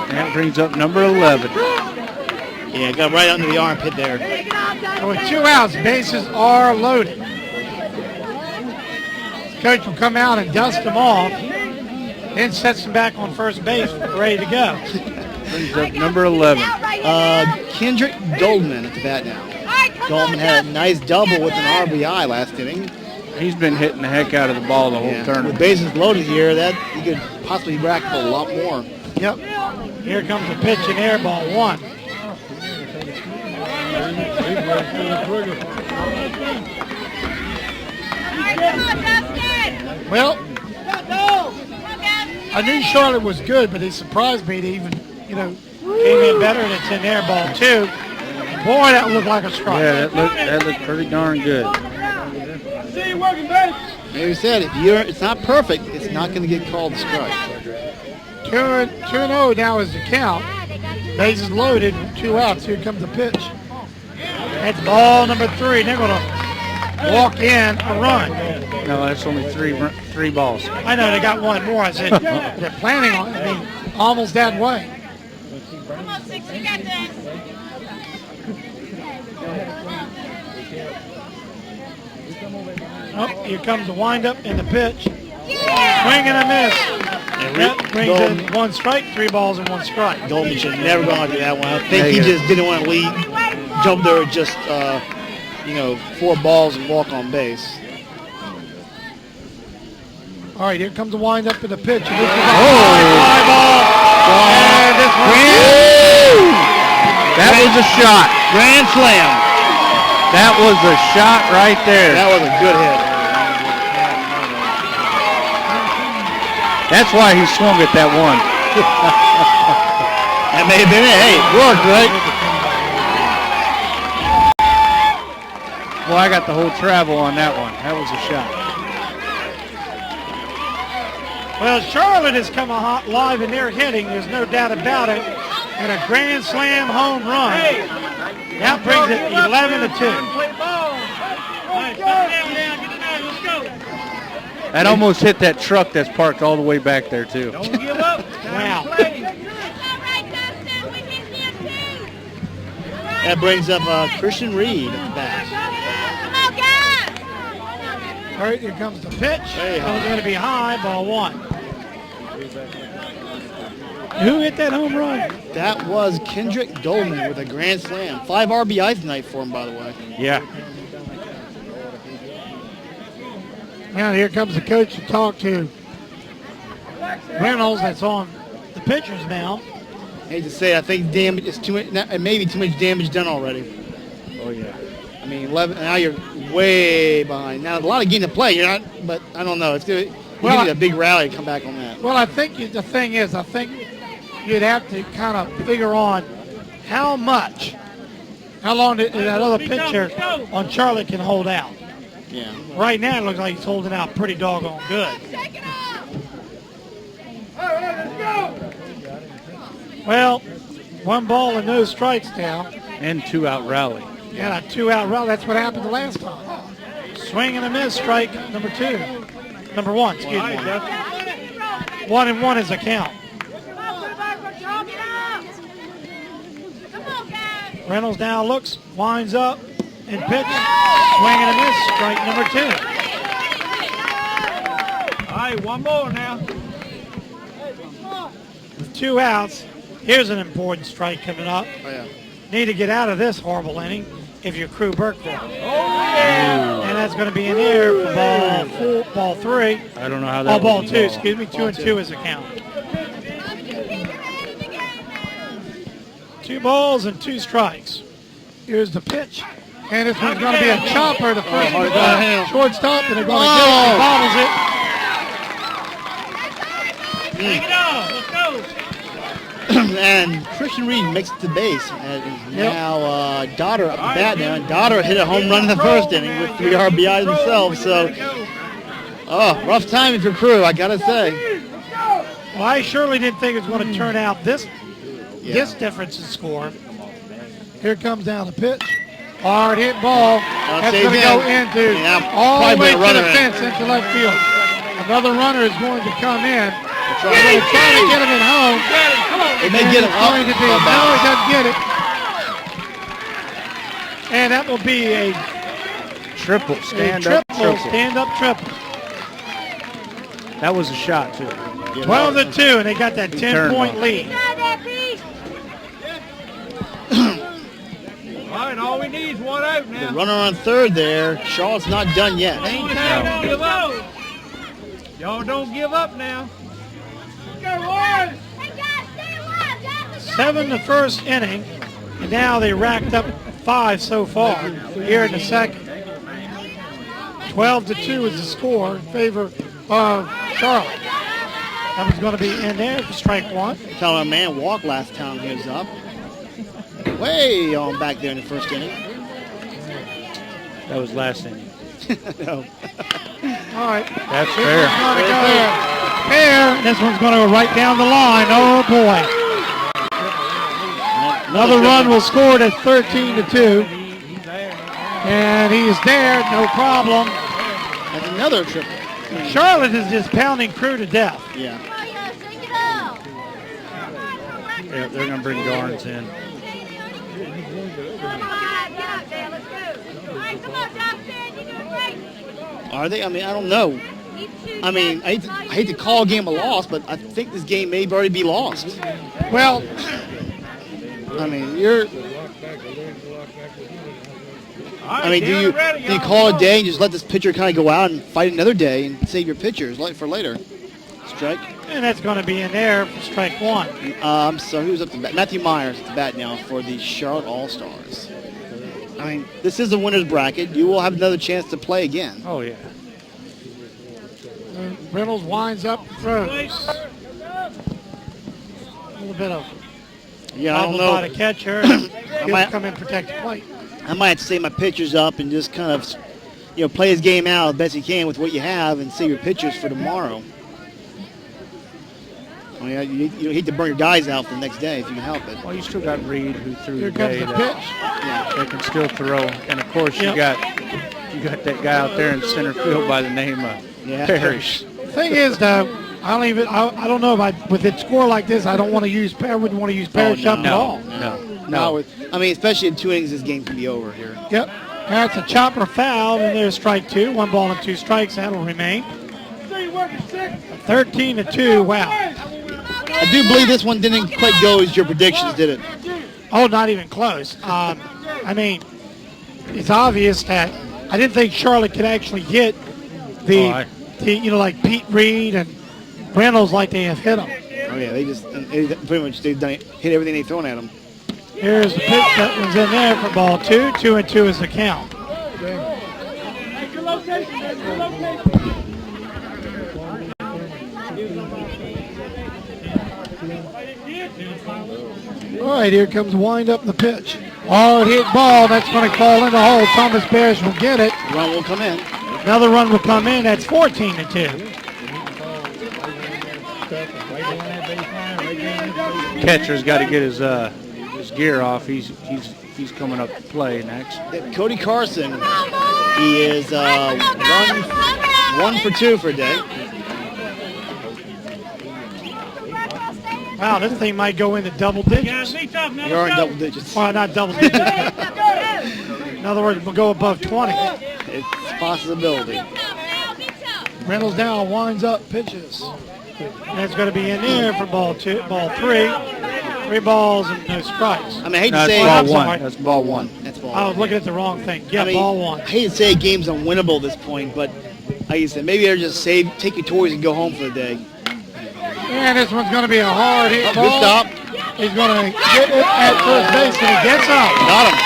That brings up number 11. Yeah, got right under the armpit there. So with 2 outs, bases are loaded. Coach will come out and dust them off, then sets them back on first base, ready to go. Brings up number 11. Kendrick Goldman at the bat now. Goldman had a nice double with an RBI last inning. He's been hitting the heck out of the ball the whole tournament. With bases loaded here, that he could possibly rack up a lot more. Yep. Here comes the pitch and air, ball 1. Well, I knew Charlotte was good, but it surprised me to even, came in better, and it's in air, ball 2. Boy, that looked like a strike. Yeah, that looked pretty darn good. See you working, baby. Like I said, if it's not perfect, it's not going to get called a strike. 2-0 now is the count. Bases loaded, 2 outs. Here comes the pitch. That's ball number 3. They're going to walk in a run. No, that's only three balls. I know, they got one more. I said, they're planning on it. I mean, almost that way. Come on, 6, you got this. Oh, here comes the windup and the pitch. Swing and a miss. That brings in 1 strike, 3 balls and 1 strike. Dolby should have never gone to that one. I think he just didn't want to lead, jump there with just, 4 balls and walk on base. All right, here comes the windup and the pitch. And this is a fly ball. That was a shot. Grand slam. That was a shot right there. That was a good hit. That's why he swung at that one. That may have been it. Hey, it worked, right? Well, I got the whole travel on that one. That was a shot. Well, Charlotte has come alive in their hitting. There's no doubt about it. And a grand slam home run. That brings it 11-2. That almost hit that truck that's parked all the way back there, too. Don't give up. Wow. That brings up Christian Reed at the bat. All right, here comes the pitch. It's going to be high, ball 1. Who hit that home run? That was Kendrick Dolman with a grand slam. 5 RBIs tonight for him, by the way. Yeah. Now here comes the coach to talk to Reynolds. That's on the pitchers now. I hate to say it, I think damage is too much, maybe too much damage done already. Oh, yeah. I mean, 11, now you're way behind. Now, a lot of game to play. You're not, but I don't know. It's good. You need a big rally to come back on that. Well, I think the thing is, I think you'd have to kind of figure on how long that other pitcher on Charlotte can hold out. Yeah. Right now, it looks like he's holding out pretty doggone good. Well, 1 ball and no strikes now. And 2-out rally. Yeah, a 2-out rally. That's what happened the last time. Swing and a miss, strike number 2. Number 1, excuse me. 1-1 is a count. Reynolds now looks, winds up, and pitch. Swing and a miss, strike number 2. All right, 1 more now. With 2 outs, here's an important strike coming up. Oh, yeah. Need to get out of this horrible inning if you're Crewe Burkeville. And that's going to be in there for ball 3. I don't know how that ball 2, excuse me. 2 and 2 is a count. 2 balls and 2 strikes. Here's the pitch. And this one's going to be a chopper. The first one shortstop, and they're going to get it. He bobbles it. Take it off. Let's go. And Christian Reed makes it to base. And now Dotter up the bat now. And Dotter hit a home run in the first inning with 3 RBIs himself. So, rough time if you're Crewe, I got to say. Well, I surely didn't think it was going to turn out this difference in score. Here comes down the pitch. Hard hit ball. That's going to go into all the way to the fence into left field. Another runner is going to come in. They're going to try to get him at home. They may get him up. No, he doesn't get it. And that will be a triple. Stand-up triple. That was a shot, too. 12-2, and they got that 10-point lead. right, all we need is one out now. The runner on third there. Charlotte's not done yet. Ain't time to give up. Y'all don't give up now. Go, Warren! 7 the first inning, and now they racked up 5 so far here in the second. 12-2 is the score in favor of Charlotte. That was going to be in there for strike one. Telling a man walk last time he was up. Way on back there in the first inning. That was last inning. No. All right. That's fair. Fair. This one's going to go right down the line. Oh, boy. Another run will score at 13-2. And he is there, no problem. That's another triple. Charlotte is just pounding Crewe to death. Yeah. Yeah, they're going to bring Garnes in. Are they? I mean, I don't know. I mean, I hate to call a game a loss, but I think this game may already be lost. Well, I mean, do you call it a day and just let this pitcher kind of go out and fight another day and save your pitchers for later? Strike. And that's going to be in there for strike one. So who's up to bat? Matthew Myers at the bat now for the Charlotte All-Stars. I mean, this is the winner's bracket. You will have another chance to play again. Oh, yeah. Reynolds winds up and throws. A little bit of I don't know. By the catcher. He'll come in and protect the plate. I might have to save my pitchers up and just kind of, play his game out as best you can with what you have and save your pitchers for tomorrow. I mean, you hate to burn your guys out for the next day if you can help it. Well, you still got Reed who threw Here today. comes the pitch. Yeah. They can still throw. And, of course, you got that guy out there in center field by the name of Parrish. The thing is, though, I don't know if with a score like this, I wouldn't want to use Parrish up at all. No. I mean, especially in 2 innings, this game can be over here. Yep. That's a chopper foul, and there's strike two. 1 ball and 2 strikes. That'll remain. 13-2. Wow. I do believe this one didn't quite go as your predictions, did it? Oh, not even close. I mean, it's obvious that I didn't think Charlotte could actually hit like Pete Reed and Reynolds like they have hit them. Oh yeah, they've hit everything they've thrown at them. Here's the pitch. That one's in there for ball 2. 2-2 is the count. All right, here comes wind up in the pitch. Hard hit ball. That's going to fall in the hole. Thomas Parrish will get it. Run will come in. Another run will come in. That's 14-2. Catcher's got to get his gear off. He's coming up to play next. Cody Carson, he is 1 for 2 for a day. Wow, this thing might go into double digits. You're in double digits. Well, not double digits. In other words, we'll go above 20. It's a possibility. Reynolds down, winds up, pitches. That's going to be in there for ball 3. 3 balls and no strikes. I mean, I hate to say ball 1. That's ball 1. That's ball 1. I was looking at the wrong thing. Yeah, ball 1. I hate to say a game's unwinnable at this point, but like you said, maybe they're just take your toys and go home for the day. And this one's going to be a hard hit ball. Good stop. He's going to get it at first base, and he gets up. Got him.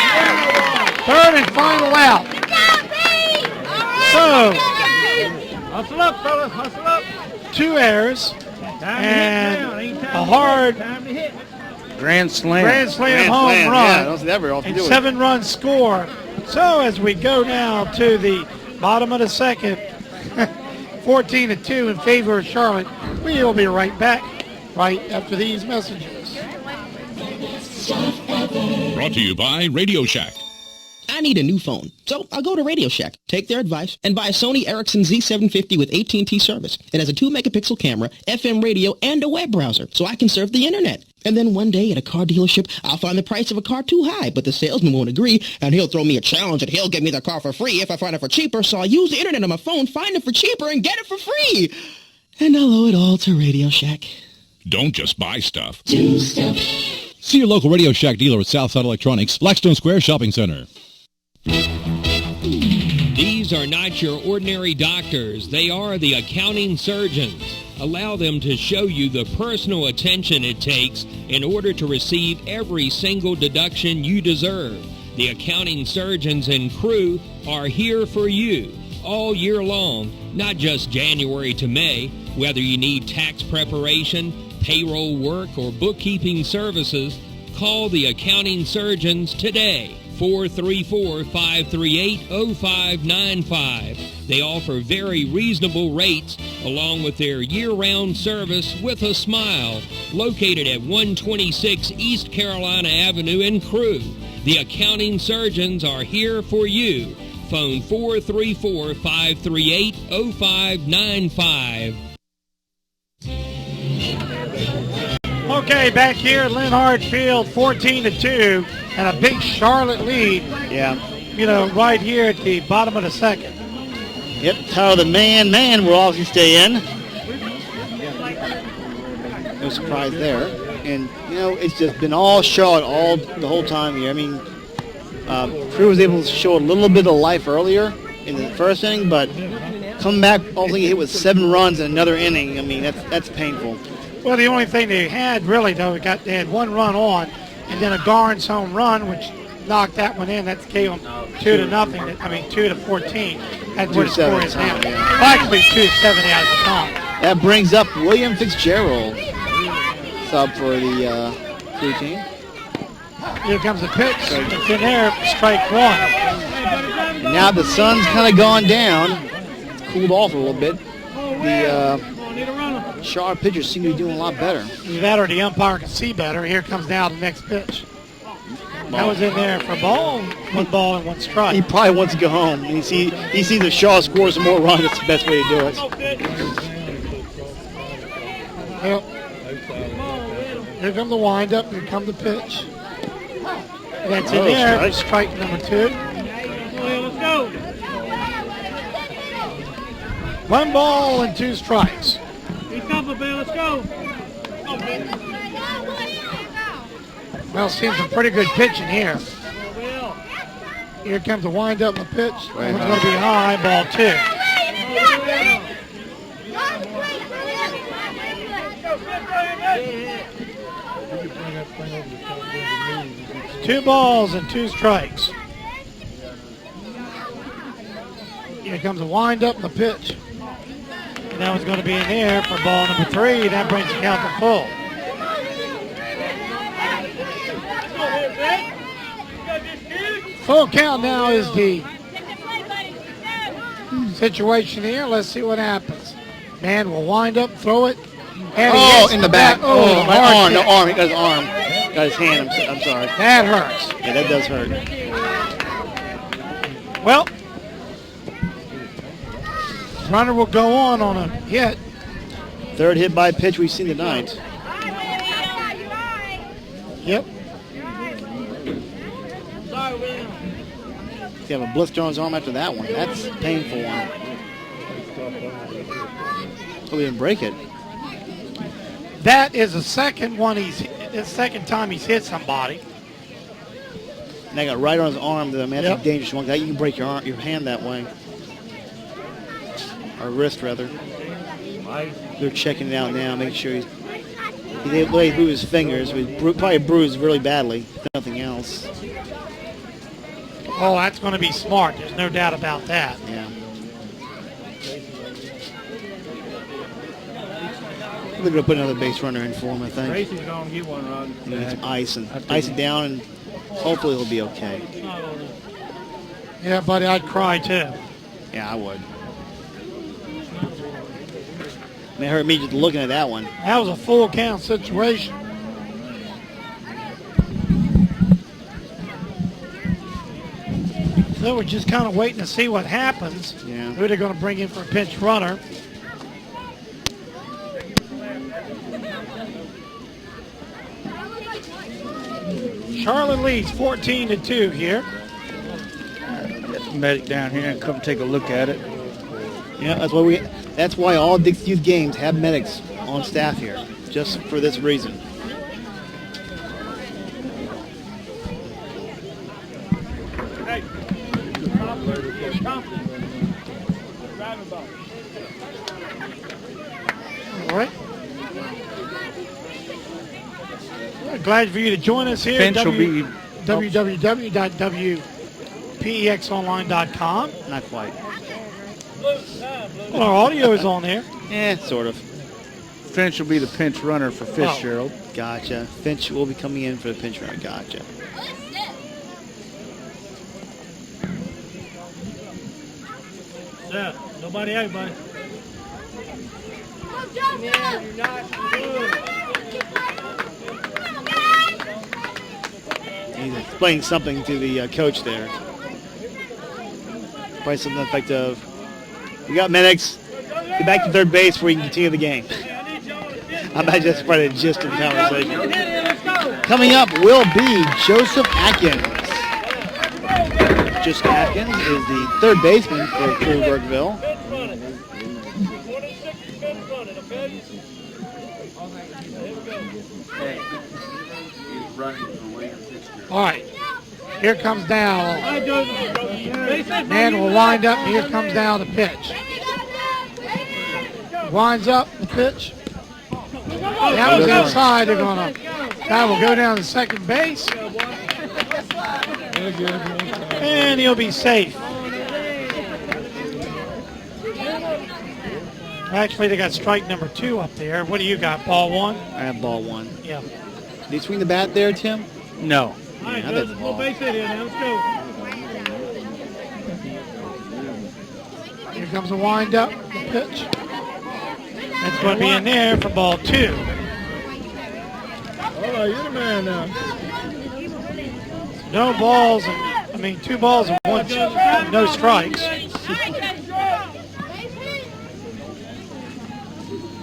3rd and final out. So, hustle up, fellas, hustle up. 2 errors and a hard Grand slam home run. Yeah, don't ever often and do it. 7-run score. So as we go now to the bottom of the second, 14-2 in favor of Charlotte. We will be right back right after these messages. Brought to you by Radio Shack. I need a new phone, so I'll go to Radio Shack, take their advice, and buy a Sony Ericsson Z750 with AT&T service. It has a 2-megapixel camera, FM radio, and a web browser, so I can surf the internet. And then one day at a car dealership, I'll find the price of a car too high, but the salesman won't agree, and he'll throw me a challenge and he'll give me the car for free if I find it for cheaper, so I'll use the internet on my phone, find it for cheaper, and get it for free. And I'll owe it all to Radio Shack. Don't just buy stuff. Do stuff. See your local Radio Shack dealer at Southside Electronics, Blackstone Square Shopping Center. These are not your ordinary doctors. They are the accounting surgeons. Allow them to show you the personal attention it takes in order to receive every single deduction you deserve. The accounting surgeons and Crewe are here for you all year long, not just January to May. Whether you need tax preparation, payroll work, or bookkeeping services, call the accounting surgeons today. 434-538-0595. They offer very reasonable rates along with their year-round service with a smile, located at 126 East Carolina Avenue in Crewe. The accounting surgeons are here for you. Phone 434-538-0595. Okay, back here at Linhart Field, 14-2, and a big Charlotte lead. Yeah. You know, right here at the bottom of the second. Yep, Tyler the man will obviously stay in. No surprise there. And, you know, it's just been all Charlotte the whole time here. I mean, Crewe was able to show a little bit of life earlier in the first inning, but coming back, only hit with 7 runs in another inning. I mean, that's painful. Well, the only thing they had really, though, they had 1 run on, and then a Garnes home run, which knocked that one in. That's gave them 2-0. 2-14. That's where the score is now. Well, actually, 2-7 out at the top. That brings up William Fitzgerald, sub for the Crewe team. Here comes the pitch. It's in there, strike 1. And now the sun's kind of gone down. It's cooled off a little bit. The Charlotte pitchers seem to be doing a lot better. Either that or the umpire can see better. Here comes now the next pitch. That was in there for ball. 1 ball and 1 strike. He probably wants to go home. He sees that Shaw scores some more runs. That's the best way to do it. Well, here comes the windup. Here comes the pitch. That's in there. Strike number 2. Let's go. 1 ball and 2 strikes. He's coming, Bill. Let's go. Well, seeing some pretty good pitching here. Here comes the windup and the pitch. It's going to be high, ball 2. 2 balls and 2 strikes. Here comes the windup and the pitch. And that was going to be in there for ball number 3. That brings the count to full. Full count now is the situation here. Let's see what happens. Man will wind up, throw it. And in the back. My arm. No arm. He got his arm. Got his hand. I'm sorry. That hurts. Yeah, that does hurt. Well, runner will go on a hit. 3rd hit by pitch we've seen tonight. Yep. You have a blister on his arm after that one. That's a painful one. Oh, we didn't break it. That is the second time he's hit somebody. And I got right on his arm. That's a dangerous one. You can break your hand that way. Or wrist, rather. They're checking it out now, making sure he's able to move his fingers. He probably bruised really badly, if nothing else. Oh, that's going to be smart. There's no doubt about that. Yeah. They're going to put another base runner in for him, I think. Tracy's going to get 1 run. It's ice it down, and hopefully he'll be okay. Yeah, buddy, I'd cry too. Yeah, I would. It hurt me just looking at that one. That was a full count situation. So we're just kind of waiting to see what happens. Yeah. Who they're going to bring in for a pinch runner. Charlotte leads 14-2 here. Get the medic down here and come take a look at it. Yeah, that's why all Dixie Youth games have medics on staff here, just for this reason. All right. We're glad for you to join us here at Finch will be www.pexonline.com. Not quite. Well, our audio is on there. Yeah, sort of. Finch will be the pinch runner for Fitzgerald. Gotcha. Finch will be coming in for the pinch runner. Gotcha. Yeah, nobody out, buddy. He's explaining something to the coach there. Probably something effective. We got Minix. Get back to third base where we can continue the game. I imagine that's probably the gist of the conversation. Coming up will be Joseph Atkins. Joseph Atkins is the third baseman for Crewe Burkeville. All right. Here comes down. Man will wind up, and here comes down the pitch. Winds up the pitch. That was inside. They're going to. Guy will go down to second base. And he'll be safe. Actually, they got strike number 2 up there. What do you got, ball 1? I have ball 1. Yeah. Did he swing the bat there, Tim? No. All right, there's a little base hit here now. Let's go. Here comes the wind up the pitch. That's going to be in there for ball 2. Oh, you're the man now. No balls, and, 2 balls and 1, no strikes.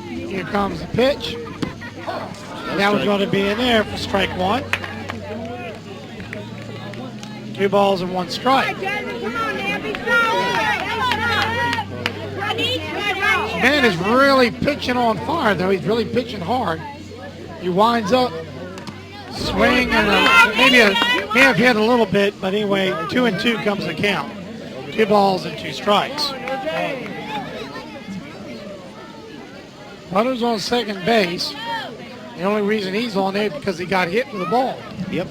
Here comes the pitch. That was going to be in there for strike 1. 2 balls and 1 strike. Man is really pitching on fire, though. He's really pitching hard. He winds up, swing, and may have hit a little bit, but anyway, 2-2 comes the count. 2 balls and 2 strikes. Runner's on second base. The only reason he's on there is because he got hit with a ball. Yep.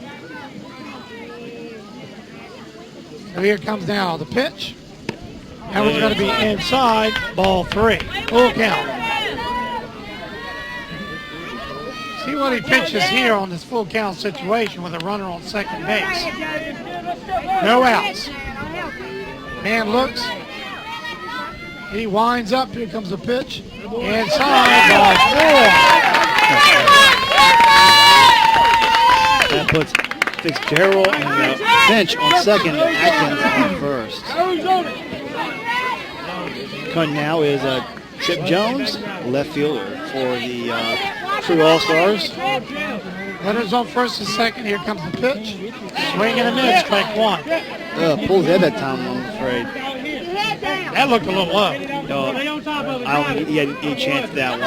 So here comes now the pitch. That was going to be inside, ball 3. Full count. See what he pitches here on this full count situation with a runner on second base. No outs. Man looks. He winds up. Here comes the pitch. Inside, ball 4. That puts Fitzgerald and Finch on second and Atkins on first. Coming now is Chip Jones, left fielder for the Crewe All-Stars. Runners on first and second. Here comes the pitch. Swing and a miss, strike 1. Pulls head that time, I'm afraid. That looked a little low. No, I don't think he had any chance that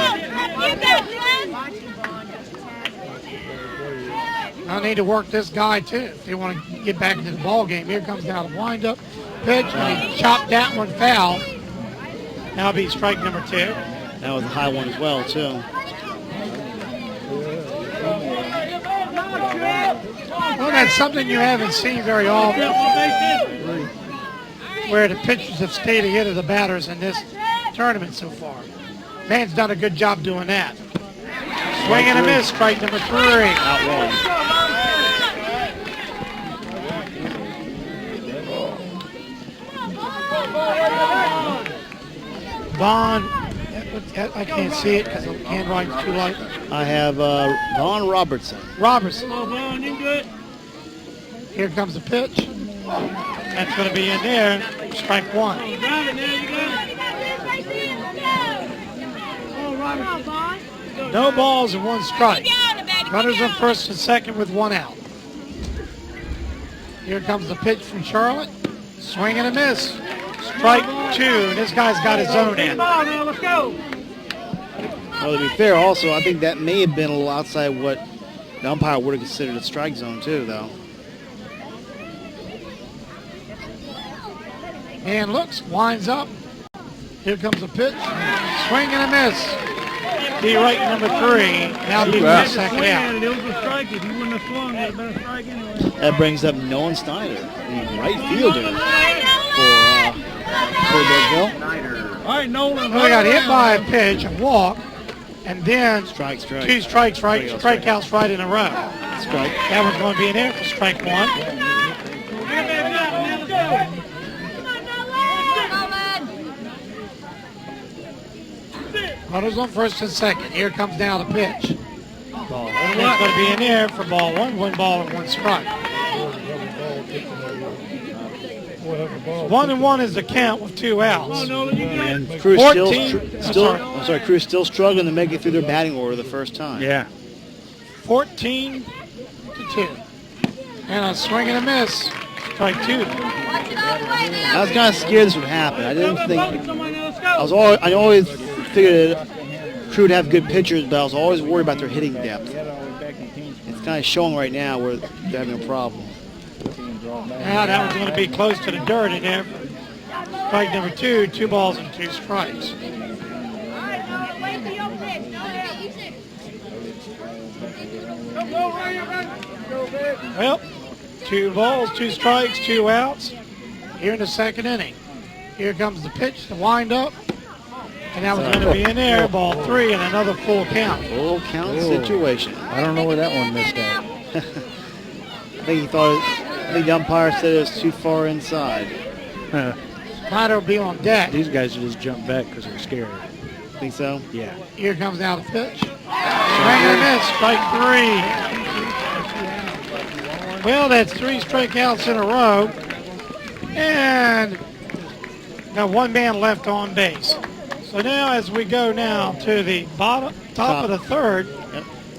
I need to work this guy, too, if you want to get back into the ball game. Here comes down the wind-up pitch, and he chopped that one foul. Now be strike number 2. That was a high one as well, too. Well, that's something you haven't seen very often, where the pitchers have stayed ahead of the batters in this tournament so far. Man's done a good job doing that. Swing and a miss, strike number 3. Out one. Vaughn, I can't see it because the handwriting's too light. I have Vaughn Robertson. Robertson. Come on, Vaughn, you good? Here comes the pitch. That's going to be in there, strike 1. Drive it now, you got it. No balls and 1 strike. Runners on first and second with 1 out. Here comes the pitch from Charlotte. Swing and a miss. Strike 2. This guy's got his zone in. Now, let's go. Well, to be fair, also, I think that may have been a little outside what the umpire would have considered a strike zone, too, though. And looks, winds up. Here comes a pitch. Swing and a miss. Be right number 3. Now be the second out. It was a strike. If you wouldn't have swung, it would have been a strike anyway. That brings up Nolan Snyder, the right fielder for Bill. All right, Nolan. Well, they got hit by a pitch, a walk, and then strike. 2 strikes, right? Strikeouts right in a row. Strike. That one's going to be in there for strike 1. Runners on first and second. Here comes now the pitch. Ball. It's going to be in there for ball 1 ball and 1 strike. 1-1 is the count with 2 outs. And Crew's Crew's still struggling to make it through their batting order the first time. Yeah. 14-2. And a swing and a miss. Strike 2. I was kind of scared this would happen. I didn't think. I always figured Crewe would have good pitchers, but I was always worried about their hitting depth. It's kind of showing right now where they're having a problem. Now that one's going to be close to the dirt in there. Strike number 2, 2 balls and 2 strikes. Well, 2 balls, 2 strikes, 2 outs here in the second inning. Here comes the pitch, the wind-up. And that was going to be in there, ball 3 and another full count. Full count situation. I don't know where that one missed at. I think the umpire said it was too far inside. Snyder will be on deck. These guys just jumped back because they're scared. Think so? Yeah. Here comes now the pitch. Swing and a miss, strike 3. Well, that's 3 strikeouts in a row. And now 1 man left on base. So now as we go now to the top of the third,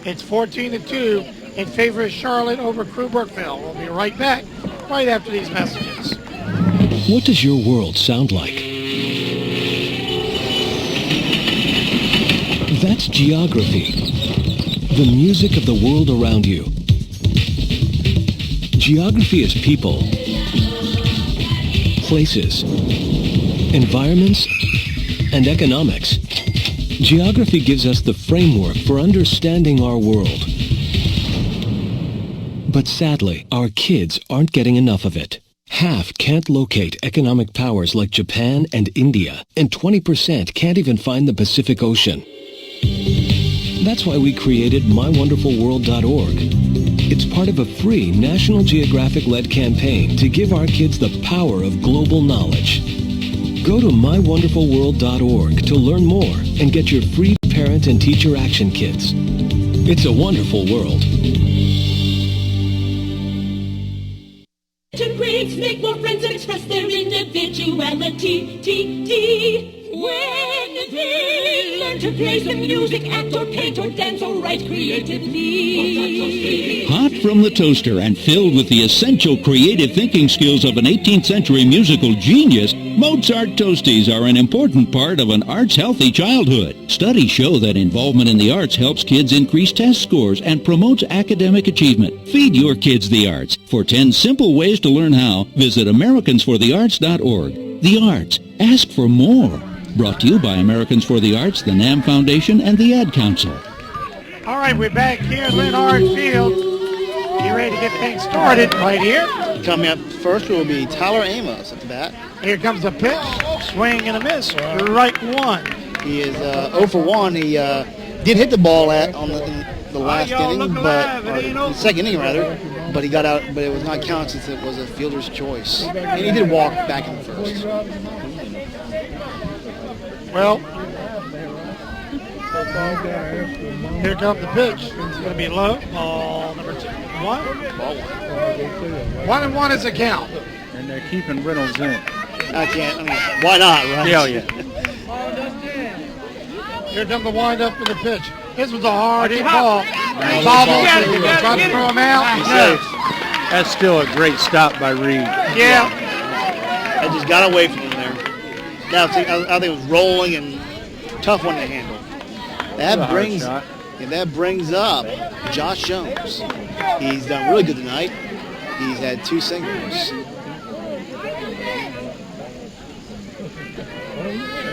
it's 14-2 in favor of Charlotte over Crewe Brookville. We'll be right back right after these messages. What does your world sound like? That's geography, the music of the world around you. Geography is people, places, environments, and economics. Geography gives us the framework for understanding our world. But sadly, our kids aren't getting enough of it. Half can't locate economic powers like Japan and India, and 20% can't even find the Pacific Ocean. That's why we created MyWonderfulWorld.org. It's part of a free National Geographic-led campaign to give our kids the power of global knowledge. Go to MyWonderfulWorld.org to learn more and get your free parent and teacher action kits. It's a wonderful world. Breaks make more friends and express their individuality. When they learn to play some music, act or paint or dance or write creatively. Hot from the toaster and filled with the essential creative thinking skills of an 18th century musical genius, Mozart Toasties are an important part of an arts-healthy childhood. Studies show that involvement in the arts helps kids increase test scores and promotes academic achievement. Feed your kids the arts. For 10 simple ways to learn how, visit AmericansForTheArts.org. The arts. Ask for more. Brought to you by Americans for the Arts, the NAM Foundation, and the Ad Council. All right, we're back here at Lennard Field. Get ready to get things started right here. Coming up first will be Tyler Amos at the bat. Here comes the pitch. Swing and a miss. Strike 1. He is 0 for 1. He did hit the ball in the last inning, but in the second inning rather. But he got out, but it was not counted since it was a fielder's choice. And he did walk back in the first. Well, here comes the pitch. It's going to be low. Ball number 1. Ball 1. 1-1 is a count. And they're keeping Reynolds in. Why not, right? Yeah. Here comes the wind-up for the pitch. This was a hard hit ball. Bobble, trying to throw him out. No. That's still a great stop by Reed. Yeah. I just got away from him there. I think it was rolling and tough one to handle. That brings up Josh Jones. He's done really good tonight. He's had 2 singles.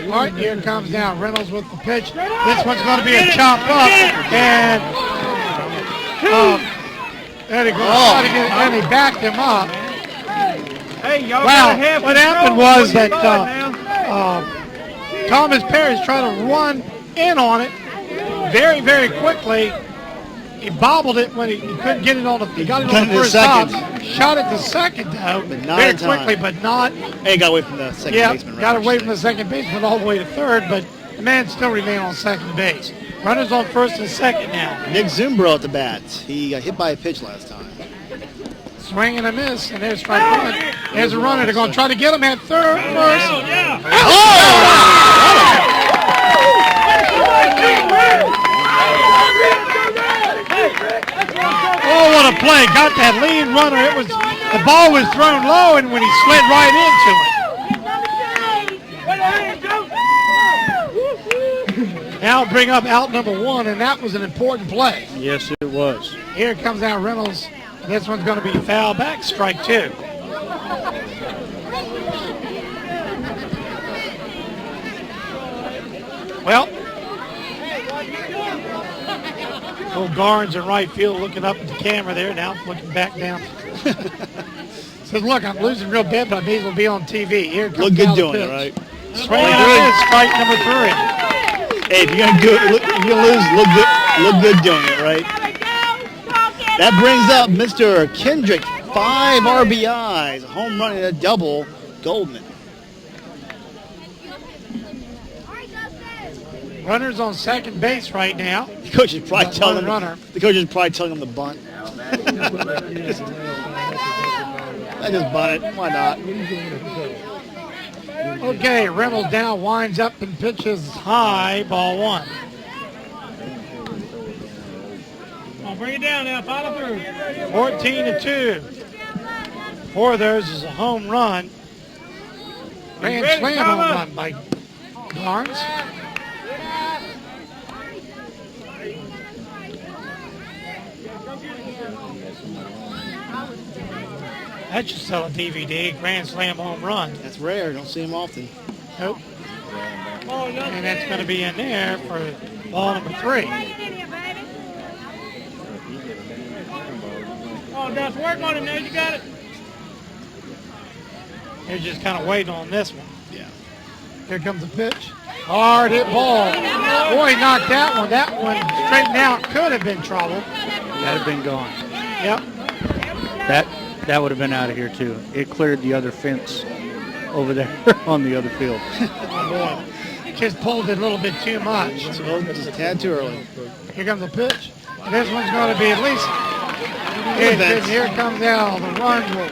All right, here comes now Reynolds with the pitch. This one's going to be a chop up, and there he goes. And he backed him up. Hey, y'all Wow, what happened was that Thomas Perry's trying to run in on it very, very quickly. He bobbled it when he couldn't get it on the. He got it on the first stop. Shot it to second though, But not very in time. quickly, but not. Hey, got away from the second baseman. Got away from the second baseman all the way to third, but the man still remained on second base. Runners on first and second now. Nick Zumbro at the bat. He got hit by a pitch last time. Swing and a miss, and there's strike one. There's a runner. They're going to try to get him at third first. Oh, what a play. Got that lead runner. The ball was thrown low, and when he slid right into it. Now bring up out number one, and that was an important play. Yes, it was. Here comes out Reynolds. This one's going to be foul back, strike two. Well, old Garnes in right field looking up at the camera there, now looking back down. Says, look, I'm losing real bad, but I may as well be on TV. Here comes Look good down the doing it, pitch. right? Swing and a miss, strike number three. Hey, if you're gonna lose, look good doing it, right? That brings up Mr. Kendrick, 5 RBIs, a home run and a double, Goldman. Runners on second base right now. The coach is probably telling him. Runner. The coach is probably telling him to bunt. I just bunt it. Why not? Okay, Reynolds now winds up and pitches high, ball one. Bring it down now, follow through. 14-2. 4 of those is a home run. Grand slam home run by Garnes. That should sell a DVD, Grand Slam home run. That's rare. Don't see him often. Nope. And that's going to be in there for ball number 3. Oh, Dust, work on him now. You got it. They're just kind of waiting on this one. Yeah. Here comes the pitch. Hard hit ball. Boy, knocked that one. That one straightened out. Could have been trouble. That'd have been gone. Yep. That would have been out of here too. It cleared the other fence over there on the other field. Oh boy. Just pulled it a little bit too much. Just a tad too early. Here comes the pitch. And this one's going to be at least. Here comes Al. The run will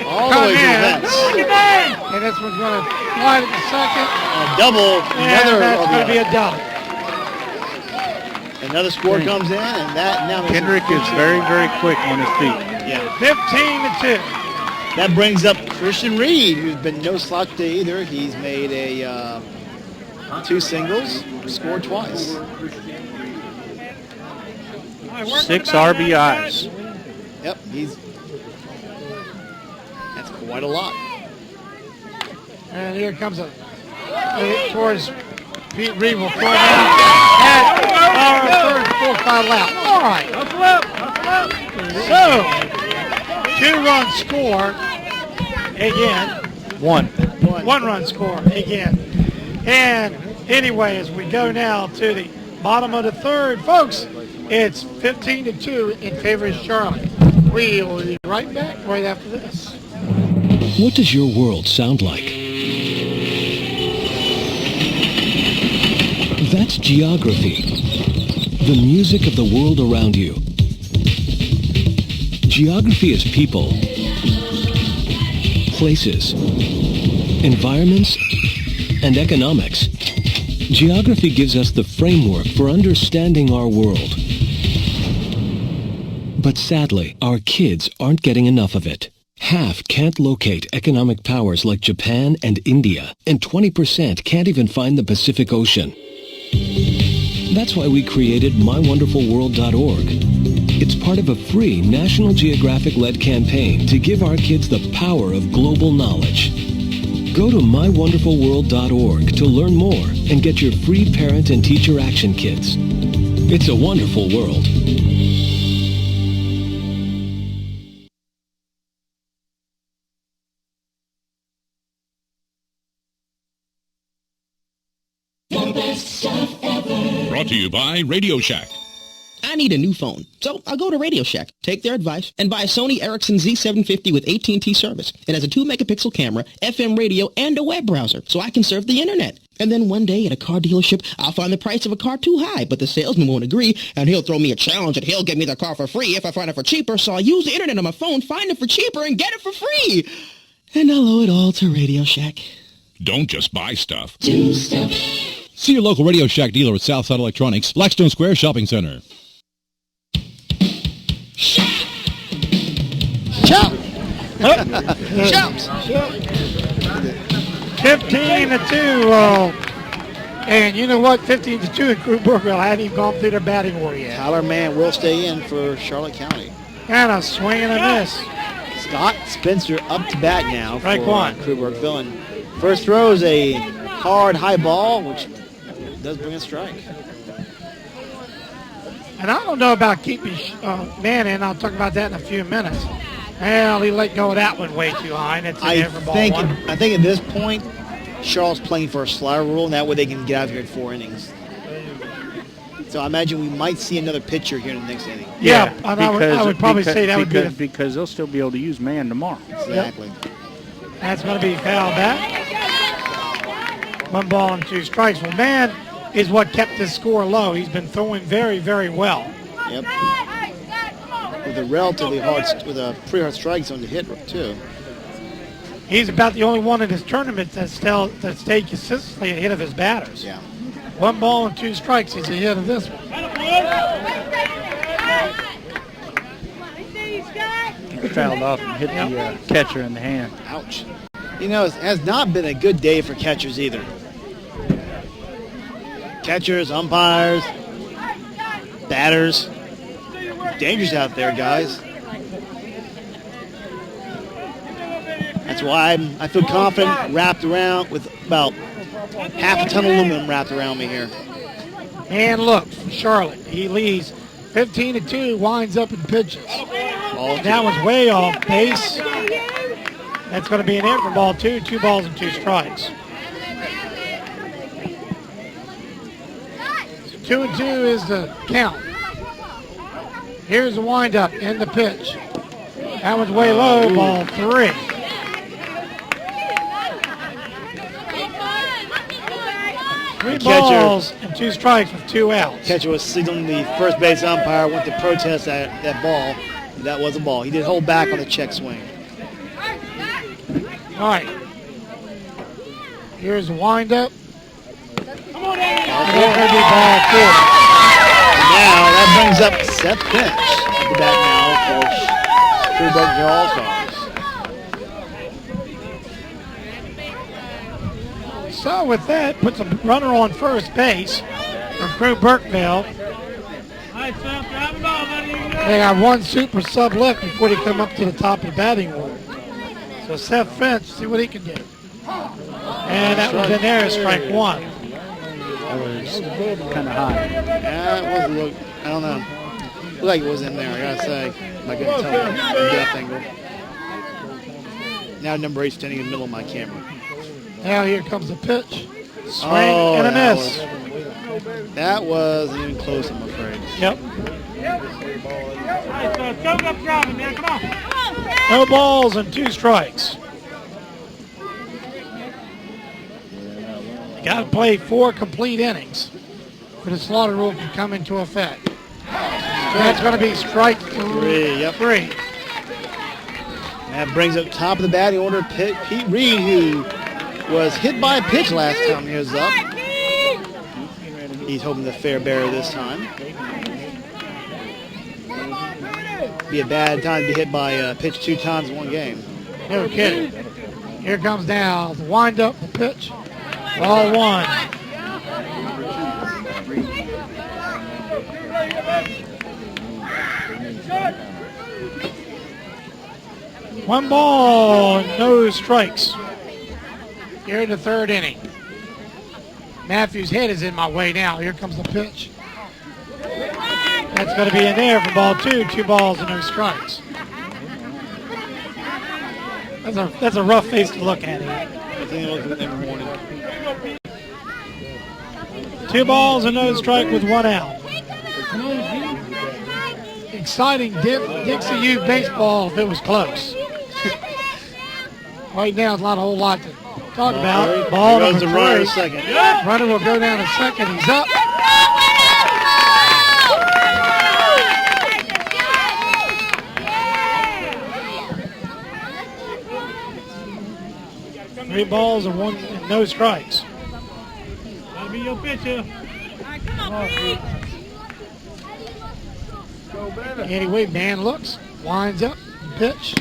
all come the way to in. the fence. And this one's going to slide at the second. A double. And that's going to be a double. Another score comes in, and that now Kendrick is very, very quick on his feet. Yeah. 15-2. That brings up Christian Reed, who's been no slouch today either. He's made a 2 singles, scored twice. 6 RBIs. Yep, that's quite a lot. And here comes towards Pete Reed will throw down at our third full foul out. All right. So, 2-run score again. One run score again. And anyway, as we go now to the bottom of the third, folks, it's 15-2 in favor of Charlotte. We will be right back right after this. What does your world sound like? That's geography. The music of the world around you. Geography is people, places, environments, and economics. Geography gives us the framework for understanding our world. But sadly, our kids aren't getting enough of it. Half can't locate economic powers like Japan and India, and 20% can't even find the Pacific Ocean. That's why we created MyWonderfulWorld.org. It's part of a free National Geographic-led campaign to give our kids the power of global knowledge. Go to mywonderfulworld.org to learn more and get your free parent and teacher action kits. It's a wonderful world. The best stuff ever. Brought to you by Radio Shack. I need a new phone, so I'll go to Radio Shack, take their advice, and buy a Sony Ericsson Z750 with AT&T service. It has a 2-megapixel camera, FM radio, and a web browser, so I can surf the internet. And then one day at a car dealership, I'll find the price of a car too high, but the salesman won't agree, and he'll throw me a challenge and he'll give me the car for free if I find it for cheaper, so I'll use the internet on my phone, find it for cheaper, and get it for free. And I'll owe it all to Radio Shack. Don't just buy stuff. Do stuff. See your local Radio Shack dealer at Southside Electronics, Blackstone Square Shopping Center. Shout! Shout! 15-2. And you know what? 15-2 in Crewe Brookville hadn't even gone through their batting order yet. Tyler Mann will stay in for Charlotte County. And a swing and a miss. Scott Spencer up to bat now Strike for one. Crewe Brookville. And first throw is a hard high ball, which does bring a strike. And I don't know about keeping Mann in. I'll talk about that in a few minutes. Well, he let go of that one way too high, and it's an air for ball one. I think at this point, Charlotte's playing for a slider rule, and that way they can get out of here in 4 innings. So I imagine we might see another pitcher here in the next inning. Yeah, and I would probably say that would be because they'll still be able to use man tomorrow. Exactly. Yep. That's going to be foul back. 1 ball and 2 strikes. Well, Mann is what kept his score low. He's been throwing very, very well. Yep. With a relatively hard, with a pretty hard strike zone to hit too. He's about the only one in this tournament that stayed consistently ahead of his batters. Yeah. 1 ball and 2 strikes. He's ahead of this one. He fouled off and hit the catcher in the hand. Ouch. You know, it has not been a good day for catchers either. Catchers, umpires, batters. Dangerous out there, guys. That's why I feel confident, wrapped around with about half a ton of aluminum wrapped around me here. And look, Charlotte, he leads 15-2, winds up and pitches. That was way off base. That's going to be an in for ball 2, 2 balls and 2 strikes. 2-2 is the count. Here's the windup in the pitch. That one's way low, ball 3. Three balls and 2 strikes with 2 outs. Catcher was signaling the first base umpire, went to protest that ball. That was a ball. He did hold back on the check swing. All right. Here's the windup. That's going to be ball 4. Now that brings up Seth Finch at the bat now for Crewe Brookville All-Stars. So with that, puts a runner on first base for Crewe Brookville. They got 1 super sub left before they come up to the top of the batting order. So Seth Finch, see what he can do. And that was in there, strike 1. That was kind of high. Yeah, it was a look. I don't know. Looked like it was in there, I gotta say. I couldn't tell from the depth angle. Now number 8 standing in the middle of my camera. Now here comes the pitch. Swing and a miss. That wasn't even close, I'm afraid. Yep. No balls and 2 strikes. You got to play 4 complete innings for the slaughter rule to come into effect. So that's going to be strike 3. Yep. 3. That brings up top of the batting order Pete Reed, who was hit by a pitch last time he was up. He's hoping the fair bearer this time. Be a bad time to be hit by a pitch 2 times in 1 game. No kidding. Here comes now the wind-up, the pitch. Ball 1. One ball, no strikes. here in the third inning. Matthews' head is in my way now. Here comes the pitch. That's going to be in there for ball 2. 2 balls and no strikes. That's a rough face to look at here. 2 balls and no strike with 1 out. Exciting Dixie U baseball if it was close. Right now, it's not a whole lot to talk about. Ball number 3. Runner second. Runner will go down to second. He's up. Three balls and no strikes. That'll be your pitcher. Come on, Pete. Anyway, man looks, winds up, pitch.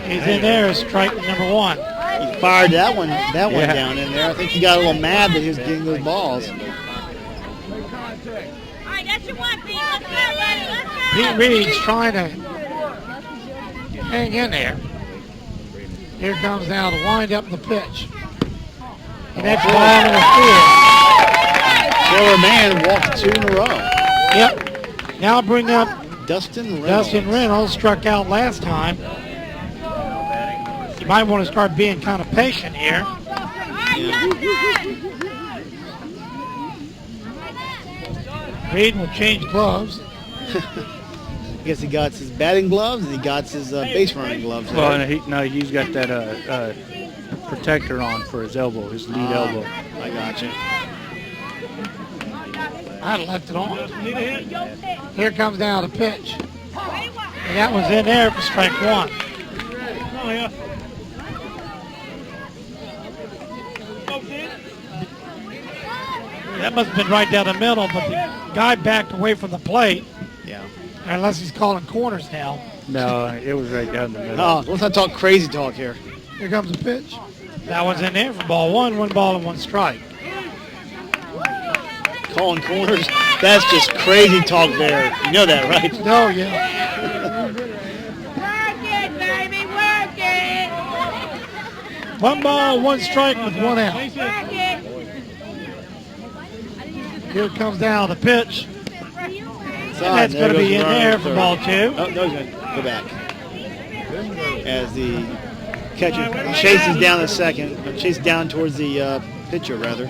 He's in there, strike number 1. He fired that one down in there. I think he got a little mad that he was getting those balls. All right, that's your one, Pete. Let's go, buddy. Let's go. Pete Reed's trying to hang in there. Here comes now to wind up the pitch. And that's ball number 4. Killer Man walked 2 in a row. Yep. Now bring up Dustin Reynolds. Dustin Reynolds struck out last time. You might want to start being kind of patient here. Reed will change gloves. I guess he got his batting gloves and he got his base running gloves. Well, he's got that protector on for his elbow, his lead elbow. I got you. I left it on. Here comes now the pitch. And that was in there for strike 1. Oh, yeah. That must have been right down the middle, but the guy backed away from the plate. Yeah. Unless he's calling corners now. No, it was right down the middle. Oh, let's not talk crazy talk here. Here comes the pitch. That one's in there for ball 1. 1 ball and 1 strike. Calling corners, that's just crazy talk there. You know that, right? No, yeah. Work it, baby, work it. 1 ball, 1 strike with 1 out. Work it. Here comes down the pitch. And that's going to be in there for ball 2. Oh, no, he's going to go back. As the catcher chases down the second, chases down towards the pitcher, rather.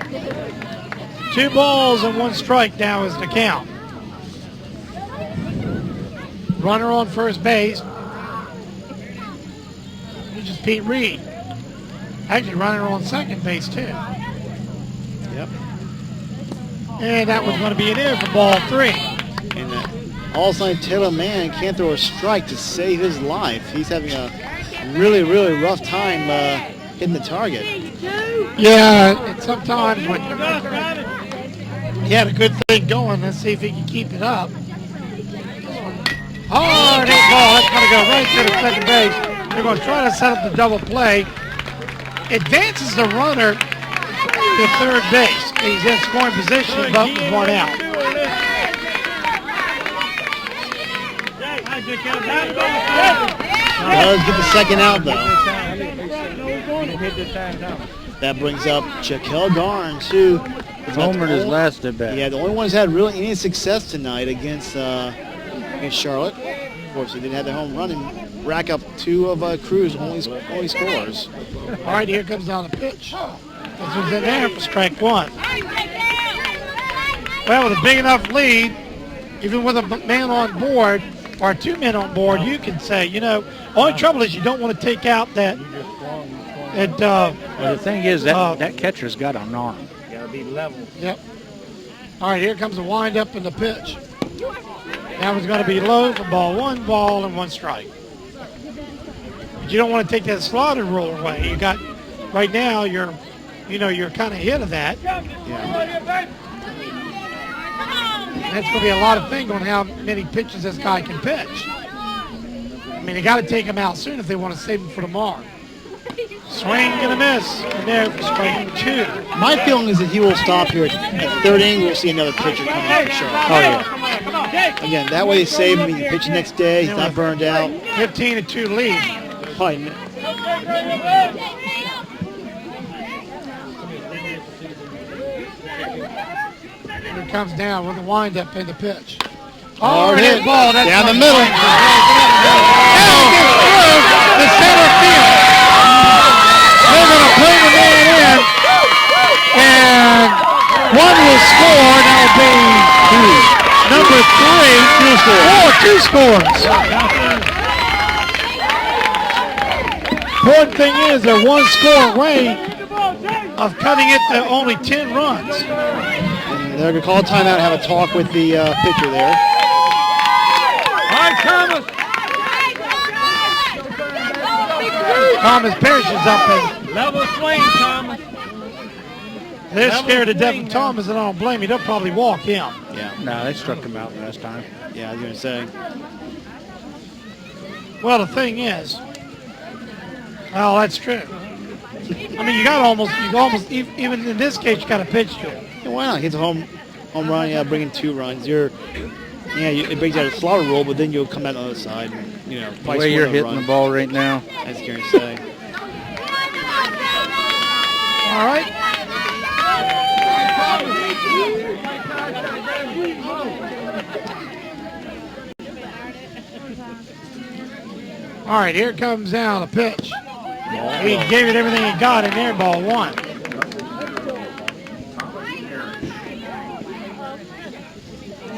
2 balls and 1 strike now is the count. Runner on first base. Which is Pete Reed. Actually, runner on second base, too. Yep. And that was going to be in there for ball 3. And all-sign Taylor Man can't throw a strike to save his life. He's having a really, really rough time hitting the target. Yeah, and sometimes when he had a good thing going, let's see if he can keep it up. Hard hit ball. That's going to go right to the second base. They're going to try to set up the double play. Advances the runner to third base. He's in scoring position, but with 1 out. Does get the second out, though. That brings up Jaquel Garnes, who homered his last at bat. Yeah, the only one who's had really any success tonight against Charlotte. Of course, they didn't have their home run and rack up 2 of Crew's only scores. All right, here comes down the pitch. This was in there for strike 1. Well, with a big enough lead, even with a man on board, or 2 men on board, you can say, only trouble is you don't want to take out that. Well, the thing is, that catcher's got an arm. Got to be level. Yep. All right, here comes the wind-up and the pitch. That was going to be low for ball 1 ball and 1 strike. But you don't want to take that slaughter rule away. You got, right now, you're kind of ahead of that. Yeah. That's going to be a lot of things on how many pitches this guy can pitch. I mean, they got to take him out soon if they want to save him for tomorrow. Swing and a miss. And there for strike 2. My feeling is that he will stop here at third inning. We'll see another pitcher coming out for sure. Oh, yeah. Again, that way you save him. He can pitch the next day. He's not burned out. 15-2 lead. comes down with the windup in the pitch. Hard hit ball. That's down the middle. And the center field. They're going to bring the man in. And one will score. That'll be number 3. 2 scores. 2 scores. Important thing is they're 1 score away of cutting it to only 10 runs. And they're going to call a timeout and have a talk with the pitcher there. All right, Thomas. Thomas Parrish is up and Level swing, Thomas. they're scared to death of Thomas, and I don't blame you. They'll probably walk him. Yeah. No, they struck him out last time. Yeah, I was going to say. Well, the thing is, well, that's true. I mean, you almost, even in this case, you got to pitch to him. Yeah, why not? He hits a home run, yeah, bringing 2 runs. It brings out a slaughter rule, but then you'll come out on the other side. And, The way you're hitting the ball right now. I was going to say. All right. All right, here comes now the pitch. He gave it everything he got in there, ball 1.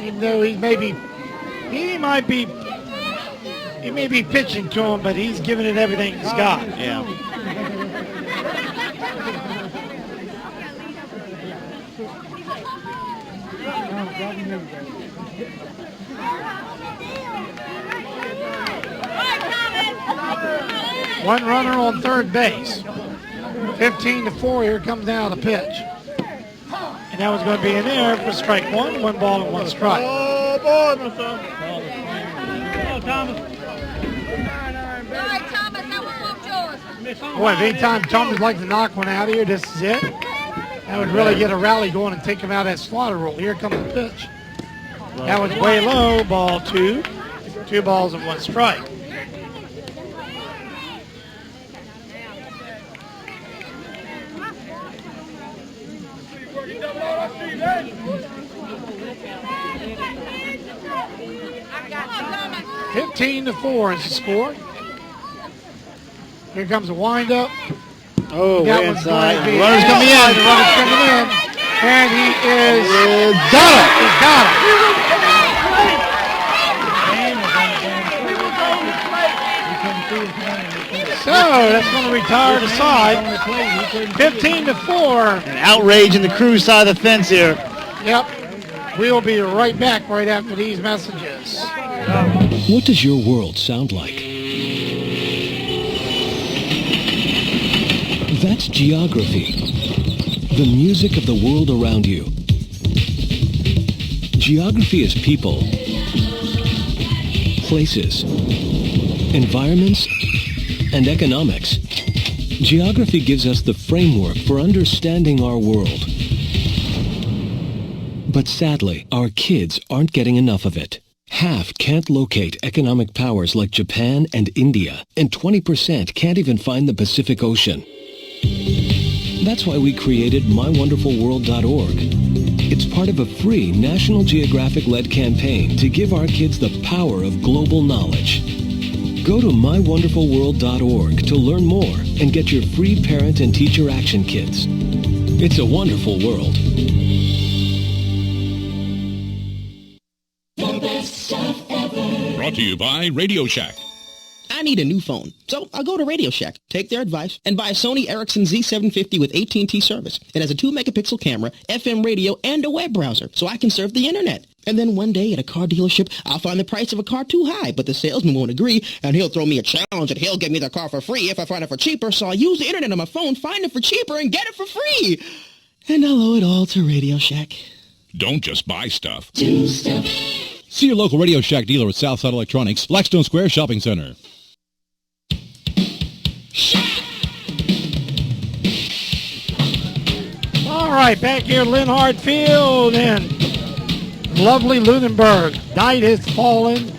Even though he may be pitching to him, but he's giving it everything he's got. Yeah. One runner on third base. 15-4. Here comes now the pitch. And that was going to be in there for strike 1. 1 ball and 1 strike. Oh, boy, my son. Oh, Thomas. Boy, if anytime Thomas likes to knock one out of here, this is it. That would really get a rally going and take him out of that slaughter rule. Here comes the pitch. That was way low. Ball 2. 2 balls and 1 strike. $15-4 is the score. Here comes a windup. Oh, that way one's inside. going to be The runner's coming in. The runner's coming in. And he is got it. He's got it. So that's going to retire the side. 15-4. An outrage in the Crewe side of the fence here. Yep. We'll be right back right after these messages. What does your world sound like? That's geography. The music of the world around you. Geography is people, places, environments, and economics. Geography gives us the framework for understanding our world. But sadly, our kids aren't getting enough of it. Half can't locate economic powers like Japan and India, and 20% can't even find the Pacific Ocean. That's why we created MyWonderfulWorld.org. It's part of a free National Geographic-led campaign to give our kids the power of global knowledge. Go to MyWonderfulWorld.org to learn more and get your free parent and teacher action kits. It's a wonderful world. Brought to you by Radio Shack. I need a new phone, so I'll go to Radio Shack, take their advice, and buy a Sony Ericsson Z750 with AT&T service. It has a 2-megapixel camera, FM radio, and a web browser, so I can surf the internet. And then one day at a car dealership, I'll find the price of a car too high, but the salesman won't agree, and he'll throw me a challenge, and he'll give me the car for free if I find it for cheaper, so I'll use the internet on my phone, find it for cheaper, and get it for free. And I'll owe it all to Radio Shack. Don't just buy stuff. Do stuff. See your local Radio Shack dealer at Southside Electronics, Blackstone Square Shopping Center. All right, back here at Linhart Field in lovely Lunenburg. Night has fallen,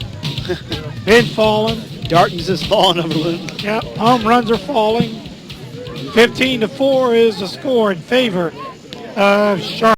been falling. Darkness is falling over Luton. Yep, home runs are falling. 15-4 is the score in favor of Charlotte.